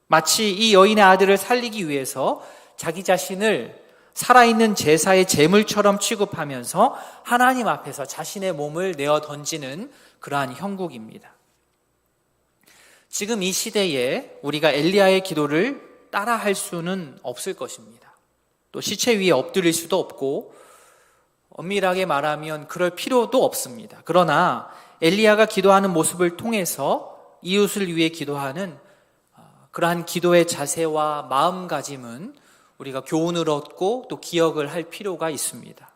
마치 이 여인의 아들을 살리기 위해서 자기 자신을 살아있는 제사의 제물처럼 취급하면서 하나님 앞에서 자신의 몸을 내어 던지는 그러한 형국입니다. 지금 이 시대에 우리가 엘리야의 기도를 따라할 수는 없을 것입니다. 또 시체 위에 엎드릴 수도 없고 엄밀하게 말하면 그럴 필요도 없습니다. 그러나 엘리야가 기도하는 모습을 통해서 이웃을 위해 기도하는 그러한 기도의 자세와 마음가짐은 우리가 교훈을 얻고 또 기억을 할 필요가 있습니다.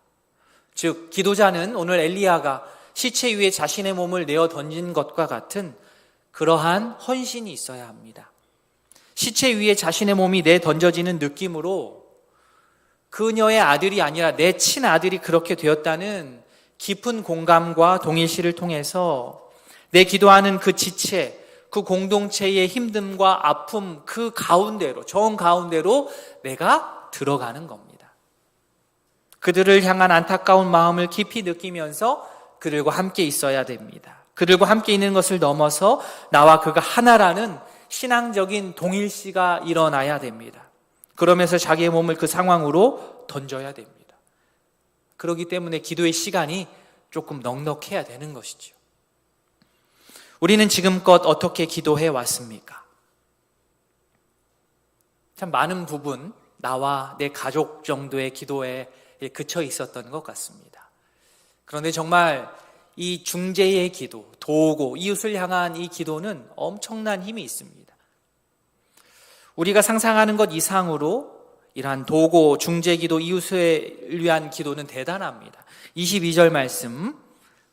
즉 기도자는 오늘 엘리야가 시체 위에 자신의 몸을 내어 던진 것과 같은 그러한 헌신이 있어야 합니다. 시체 위에 자신의 몸이 내 던져지는 느낌으로 그녀의 아들이 아니라 내 친아들이 그렇게 되었다는 깊은 공감과 동일시를 통해서 내 기도하는 그 지체, 그 공동체의 힘듦과 아픔 그 가운데로, 정 가운데로 내가 들어가는 겁니다. 그들을 향한 안타까운 마음을 깊이 느끼면서 그들과 함께 있어야 됩니다. 그들과 함께 있는 것을 넘어서 나와 그가 하나라는 신앙적인 동일시가 일어나야 됩니다. 그러면서 자기의 몸을 그 상황으로 던져야 됩니다. 그렇기 때문에 기도의 시간이 조금 넉넉해야 되는 것이죠. 우리는 지금껏 어떻게 기도해 왔습니까? 참 많은 부분 나와 내 가족 정도의 기도에 그쳐 있었던 것 같습니다. 그런데 정말 이 중재의 기도, 도우고 이웃을 향한 이 기도는 엄청난 힘이 있습니다. 우리가 상상하는 것 이상으로 이러한 도고, 중재기도, 이웃을 위한 기도는 대단합니다. 22절 말씀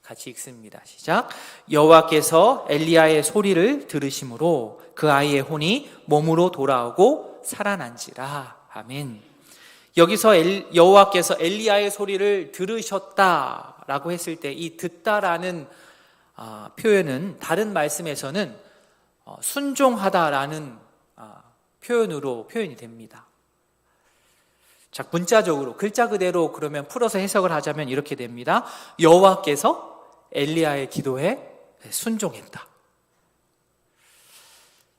같이 읽습니다. 시작. 여호와께서 엘리야의 소리를 들으심으로 그 아이의 혼이 몸으로 돌아오고 살아난지라. 아멘. 여기서 여호와께서 엘리야의 소리를 들으셨다라고 했을 때 이 듣다라는 표현은 다른 말씀에서는 순종하다라는 표현으로 표현이 됩니다. 자, 문자적으로 글자 그대로 그러면 풀어서 해석을 하자면 이렇게 됩니다. 여호와께서 엘리야의 기도에 순종했다.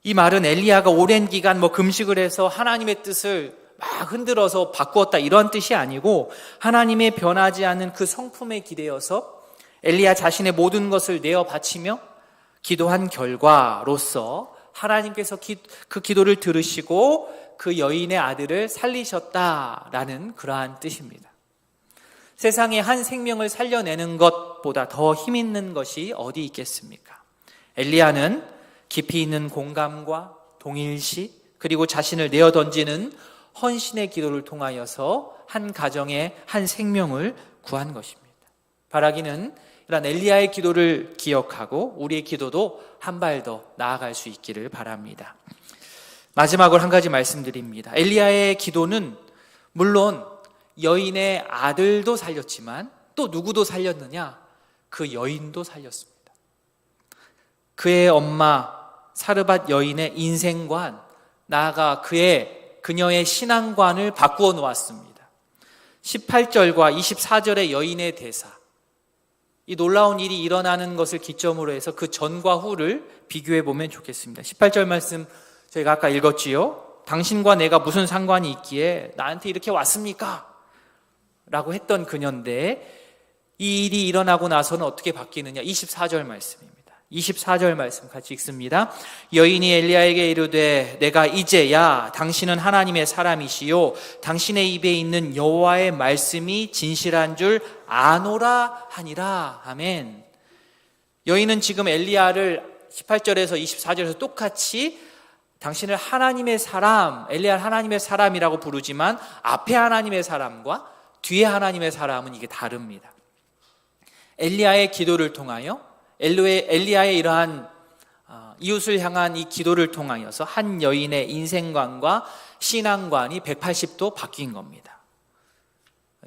이 말은 엘리야가 오랜 기간 금식을 해서 하나님의 뜻을 막 흔들어서 바꾸었다 이런 뜻이 아니고 하나님의 변하지 않는 그 성품에 기대어서 엘리야 자신의 모든 것을 내어 바치며 기도한 결과로서 하나님께서 그 기도를 들으시고 그 여인의 아들을 살리셨다라는 그러한 뜻입니다. 세상에 한 생명을 살려내는 것보다 더 힘 있는 것이 어디 있겠습니까? 엘리야는 깊이 있는 공감과 동일시 그리고 자신을 내어 던지는 헌신의 기도를 통하여서 한 가정의 한 생명을 구한 것입니다. 바라기는 이런 엘리야의 기도를 기억하고 우리의 기도도 한 발 더 나아갈 수 있기를 바랍니다. 마지막으로 한 가지 말씀드립니다. 엘리야의 기도는 물론 여인의 아들도 살렸지만 또 누구도 살렸느냐? 그 여인도 살렸습니다. 그의 엄마 사르밧 여인의 인생관, 나아가 그녀의 신앙관을 바꾸어 놓았습니다. 18절과 24절의 여인의 대사, 이 놀라운 일이 일어나는 것을 기점으로 해서 그 전과 후를 비교해 보면 좋겠습니다. 18절 말씀 저희가 아까 읽었지요. 당신과 내가 무슨 상관이 있기에 나한테 이렇게 왔습니까? 라고 했던 그녀인데 이 일이 일어나고 나서는 어떻게 바뀌느냐? 24절 말씀입니다. 24절 말씀 같이 읽습니다. 여인이 엘리야에게 이르되 내가 이제야 당신은 하나님의 사람이시요 당신의 입에 있는 여호와의 말씀이 진실한 줄 아노라 하니라. 아멘. 여인은 지금 엘리야를 18절에서 24절에서 똑같이 당신을 하나님의 사람, 엘리야를 하나님의 사람이라고 부르지만 앞에 하나님의 사람과 뒤에 하나님의 사람은 이게 다릅니다. 엘리야의 기도를 통하여 엘리야의 이러한 이웃을 향한 이 기도를 통하여서 한 여인의 인생관과 신앙관이 180도 바뀐 겁니다.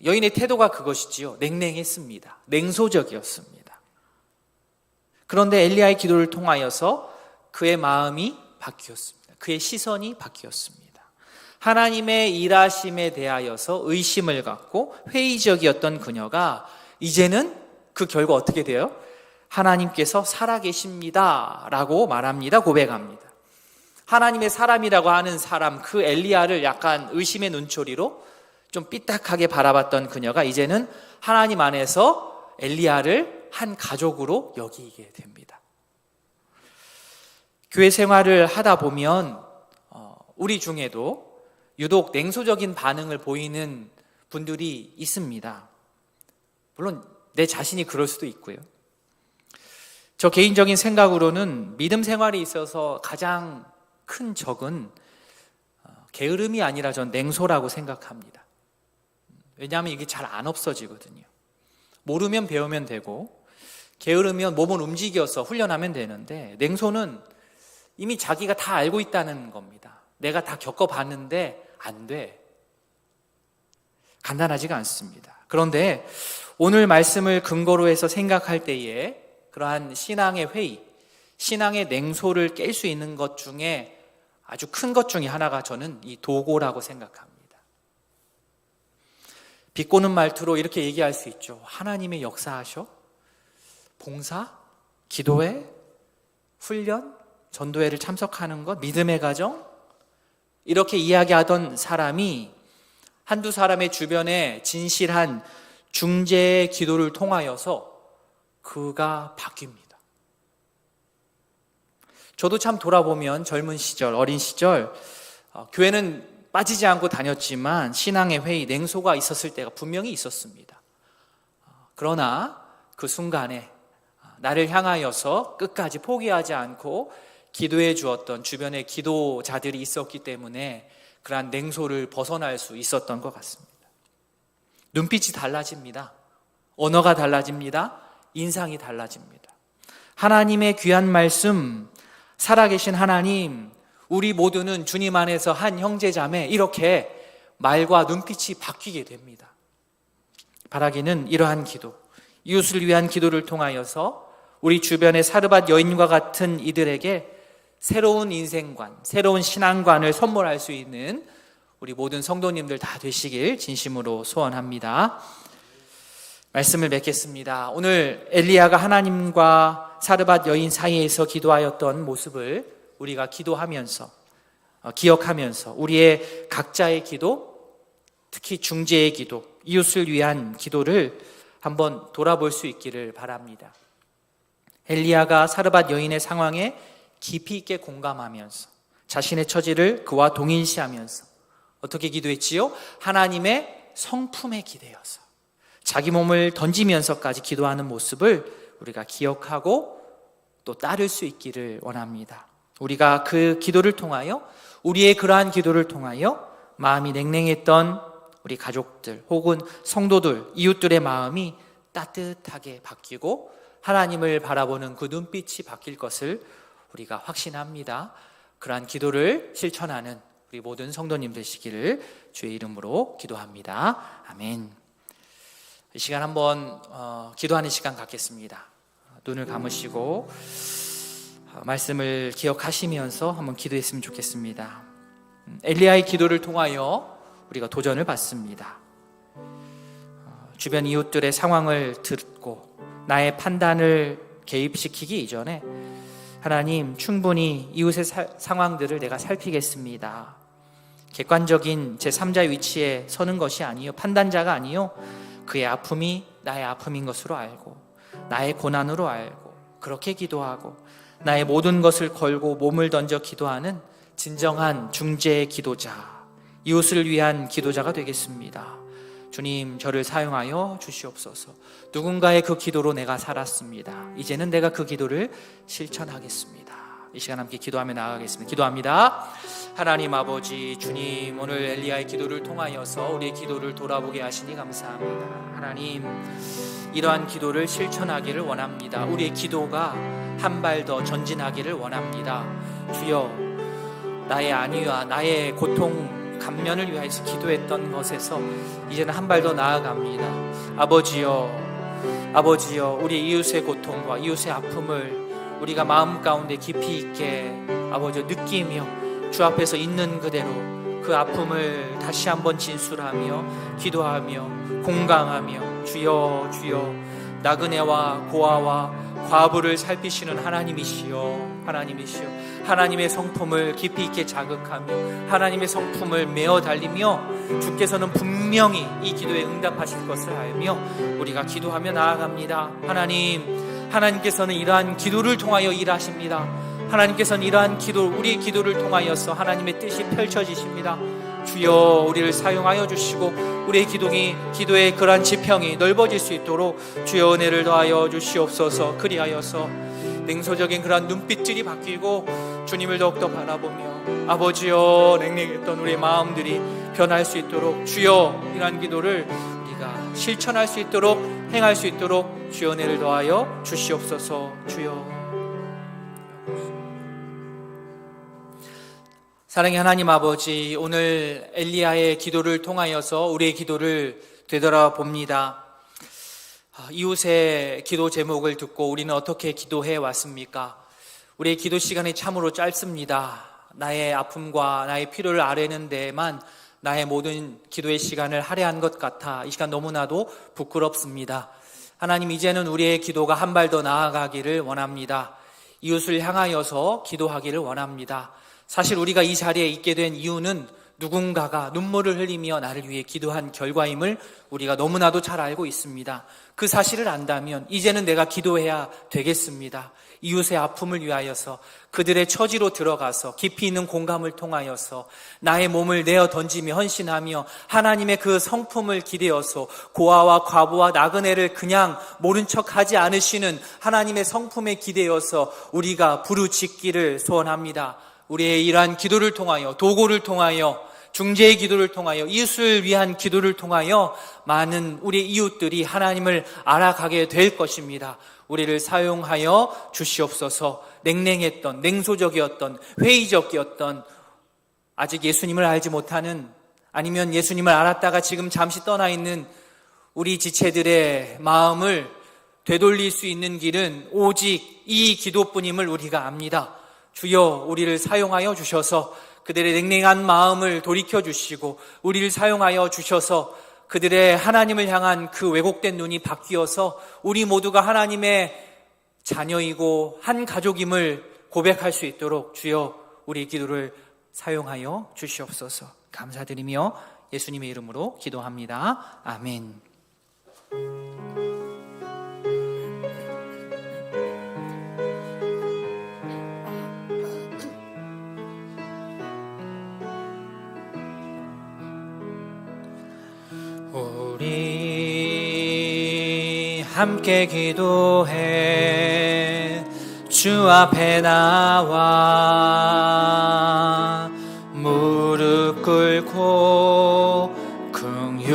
여인의 태도가 그것이지요. 냉랭했습니다. 냉소적이었습니다. 그런데 엘리야의 기도를 통하여서 그의 마음이 바뀌었습니다. 그의 시선이 바뀌었습니다. 하나님의 일하심에 대하여서 의심을 갖고 회의적이었던 그녀가 이제는 그 결과 어떻게 돼요? 하나님께서 살아계십니다 라고 말합니다. 고백합니다. 하나님의 사람이라고 하는 사람 그 엘리야를 약간 의심의 눈초리로 좀 삐딱하게 바라봤던 그녀가 이제는 하나님 안에서 엘리야를 한 가족으로 여기게 됩니다. 교회 생활을 하다 보면 우리 중에도 유독 냉소적인 반응을 보이는 분들이 있습니다. 물론 내 자신이 그럴 수도 있고요. 저 개인적인 생각으로는 믿음 생활에 있어서 가장 큰 적은 게으름이 아니라 전 냉소라고 생각합니다. 왜냐하면 이게 잘 안 없어지거든요. 모르면 배우면 되고 게으르면 몸을 움직여서 훈련하면 되는데 냉소는 이미 자기가 다 알고 있다는 겁니다. 내가 다 겪어봤는데 안 돼. 간단하지가 않습니다. 그런데 오늘 말씀을 근거로 해서 생각할 때에 그러한 신앙의 회의, 신앙의 냉소를 깰 수 있는 것 중에 아주 큰 것 중에 하나가 저는 이 도고라고 생각합니다. 비꼬는 말투로 이렇게 얘기할 수 있죠. 하나님의 역사하셔? 봉사? 기도회? 훈련? 전도회를 참석하는 것? 믿음의 가정? 이렇게 이야기하던 사람이 한두 사람의 주변에 진실한 중재의 기도를 통하여서 그가 바뀝니다. 저도 참 돌아보면 젊은 시절, 어린 시절 교회는 빠지지 않고 다녔지만 신앙의 회의, 냉소가 있었을 때가 분명히 있었습니다. 그러나 그 순간에 나를 향하여서 끝까지 포기하지 않고 기도해 주었던 주변에 기도자들이 있었기 때문에 그러한 냉소를 벗어날 수 있었던 것 같습니다. 눈빛이 달라집니다. 언어가 달라집니다. 인상이 달라집니다. 하나님의 귀한 말씀, 살아계신 하나님, 우리 모두는 주님 안에서 한 형제자매, 이렇게 말과 눈빛이 바뀌게 됩니다. 바라기는 이러한 기도, 이웃을 위한 기도를 통하여서 우리 주변의 사르밧 여인과 같은 이들에게 새로운 인생관, 새로운 신앙관을 선물할 수 있는 우리 모든 성도님들 다 되시길 진심으로 소원합니다. 말씀을 맺겠습니다. 오늘 엘리야가 하나님과 사르밧 여인 사이에서 기도하였던 모습을 우리가 기도하면서, 기억하면서 우리의 각자의 기도, 특히 중재의 기도, 이웃을 위한 기도를 한번 돌아볼 수 있기를 바랍니다. 엘리야가 사르밧 여인의 상황에 깊이 있게 공감하면서 자신의 처지를 그와 동일시하면서 어떻게 기도했지요? 하나님의 성품에 기대어서 자기 몸을 던지면서까지 기도하는 모습을 우리가 기억하고 또 따를 수 있기를 원합니다. 우리가 그 기도를 통하여, 우리의 그러한 기도를 통하여 마음이 냉랭했던 우리 가족들 혹은 성도들, 이웃들의 마음이 따뜻하게 바뀌고 하나님을 바라보는 그 눈빛이 바뀔 것을 우리가 확신합니다. 그러한 기도를 실천하는 우리 모든 성도님 되시기를 주의 이름으로 기도합니다. 아멘. 이 시간 한번 기도하는 시간 갖겠습니다. 눈을 감으시고 말씀을 기억하시면서 한번 기도했으면 좋겠습니다. 엘리야의 기도를 통하여 우리가 도전을 받습니다. 주변 이웃들의 상황을 듣고 나의 판단을 개입시키기 이전에 하나님, 충분히 이웃의 상황들을 내가 살피겠습니다. 객관적인 제3자의 위치에 서는 것이 아니요, 판단자가 아니요, 그의 아픔이 나의 아픔인 것으로 알고 나의 고난으로 알고 그렇게 기도하고 나의 모든 것을 걸고 몸을 던져 기도하는 진정한 중재의 기도자, 이웃을 위한 기도자가 되겠습니다. 주님, 저를 사용하여 주시옵소서. 누군가의 그 기도로 내가 살았습니다. 이제는 내가 그 기도를 실천하겠습니다. 이 시간 함께 기도하며 나아가겠습니다. 기도합니다. 하나님 아버지, 주님, 오늘 엘리야의 기도를 통하여서 우리의 기도를 돌아보게 하시니 감사합니다. 하나님, 이러한 기도를 실천하기를 원합니다. 우리의 기도가 한 발 더 전진하기를 원합니다. 주여, 나의 안위와 나의 고통 감면을 위하여서 기도했던 것에서 이제는 한 발 더 나아갑니다. 아버지여, 우리 이웃의 고통과 이웃의 아픔을 우리가 마음 가운데 깊이 있게 아버지 느끼며 주 앞에서 있는 그대로 그 아픔을 다시 한번 진술하며 기도하며 공감하며 주여 나그네와 고아와 과부를 살피시는 하나님이시여 하나님의 성품을 깊이 있게 자극하며 하나님의 성품을 메어 달리며 주께서는 분명히 이 기도에 응답하실 것을 알며 우리가 기도하며 나아갑니다. 하나님께서는 이러한 기도를 통하여 일하십니다. 하나님께서는 이러한 기도, 우리의 기도를 통하여서 하나님의 뜻이 펼쳐지십니다. 주여 우리를 사용하여 주시고 우리의 기도의 그러한 지평이 넓어질 수 있도록 주여 은혜를 더하여 주시옵소서. 그리하여서 냉소적인 그러한 눈빛들이 바뀌고 주님을 더욱더 바라보며 아버지여 냉랭했던 우리의 마음들이 변할 수 있도록 주여 이러한 기도를 우리가 실천할 수 있도록 행할 수 있도록 주여 은혜를 더하여 주시옵소서. 주여. 사랑의 하나님 아버지, 오늘 엘리야의 기도를 통하여서 우리의 기도를 되돌아봅니다. 이웃의 기도 제목을 듣고 우리는 어떻게 기도해 왔습니까? 우리의 기도 시간이 참으로 짧습니다. 나의 아픔과 나의 필요를 아뢰는 데에만 나의 모든 기도의 시간을 할애한 것 같아 이 시간 너무나도 부끄럽습니다. 하나님, 이제는 우리의 기도가 한 발 더 나아가기를 원합니다. 이웃을 향하여서 기도하기를 원합니다. 사실 우리가 이 자리에 있게 된 이유는 누군가가 눈물을 흘리며 나를 위해 기도한 결과임을 우리가 너무나도 잘 알고 있습니다. 그 사실을 안다면 이제는 내가 기도해야 되겠습니다. 이웃의 아픔을 위하여서 그들의 처지로 들어가서 깊이 있는 공감을 통하여서 나의 몸을 내어 던지며 헌신하며 하나님의 그 성품을 기대어서 고아와 과부와 나그네를 그냥 모른 척하지 않으시는 하나님의 성품에 기대어서 우리가 부르짖기를 소원합니다. 우리의 이러한 기도를 통하여, 도고를 통하여, 중재의 기도를 통하여, 이웃을 위한 기도를 통하여 많은 우리 이웃들이 하나님을 알아가게 될 것입니다. 우리를 사용하여 주시옵소서. 냉랭했던, 냉소적이었던, 회의적이었던, 아직 예수님을 알지 못하는, 아니면 예수님을 알았다가 지금 잠시 떠나 있는 우리 지체들의 마음을 되돌릴 수 있는 길은 오직 이 기도뿐임을 우리가 압니다. 주여 우리를 사용하여 주셔서 그들의 냉랭한 마음을 돌이켜 주시고 우리를 사용하여 주셔서 그들의 하나님을 향한 그 왜곡된 눈이 바뀌어서 우리 모두가 하나님의 자녀이고 한 가족임을 고백할 수 있도록 주여 우리 기도를 사용하여 주시옵소서. 감사드리며 예수님의 이름으로 기도합니다. 아멘. 우리 함께 기도해 주 앞에 나와 무릎 꿇고 긍휼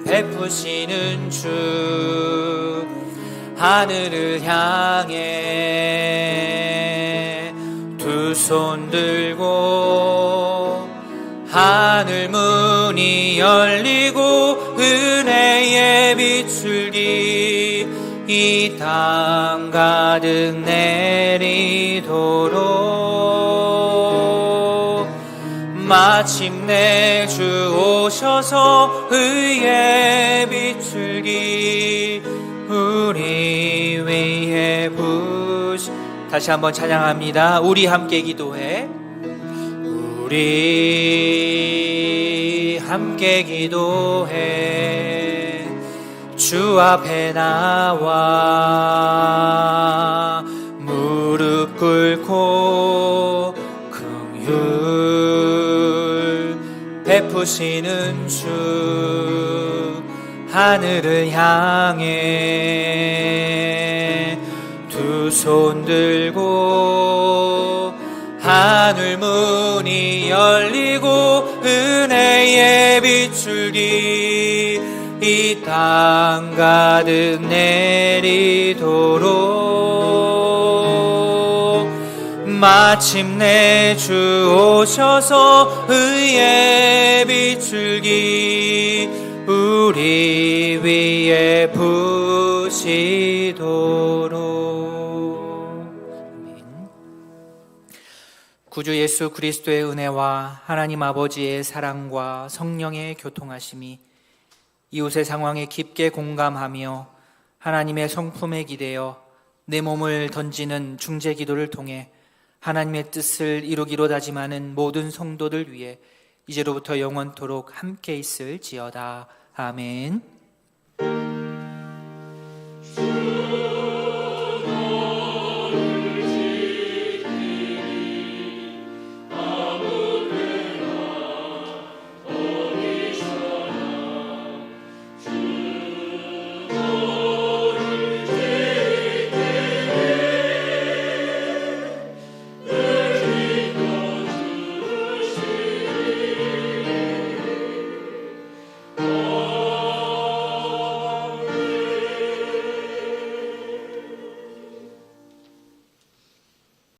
베푸시는 주 하늘을 향해 두 손 들고 하늘 문이 열리고 은혜의 비출기 이 땅 가득 내리도록 마침내 주 오셔서 의의 비출기 우리 위에 다시 한번 찬양합니다. 우리 함께 기도해. 우리 함께 기도해 주 앞에 나와 무릎 꿇고 긍휼 베푸시는 주 하늘을 향해 두 손 들고 하늘 문이 열리고 은혜의 비출기 이 땅 가득 내리도록 마침내 주 오셔서 의의 비출기 우리 위에 부시도록. 구주 예수 그리스도의 은혜와 하나님 아버지의 사랑과 성령의 교통하심이 이웃의 상황에 깊게 공감하며 하나님의 성품에 기대어 내 몸을 던지는 중재 기도를 통해 하나님의 뜻을 이루기로 다짐하는 모든 성도들 위해 이제로부터 영원토록 함께 있을지어다. 아멘.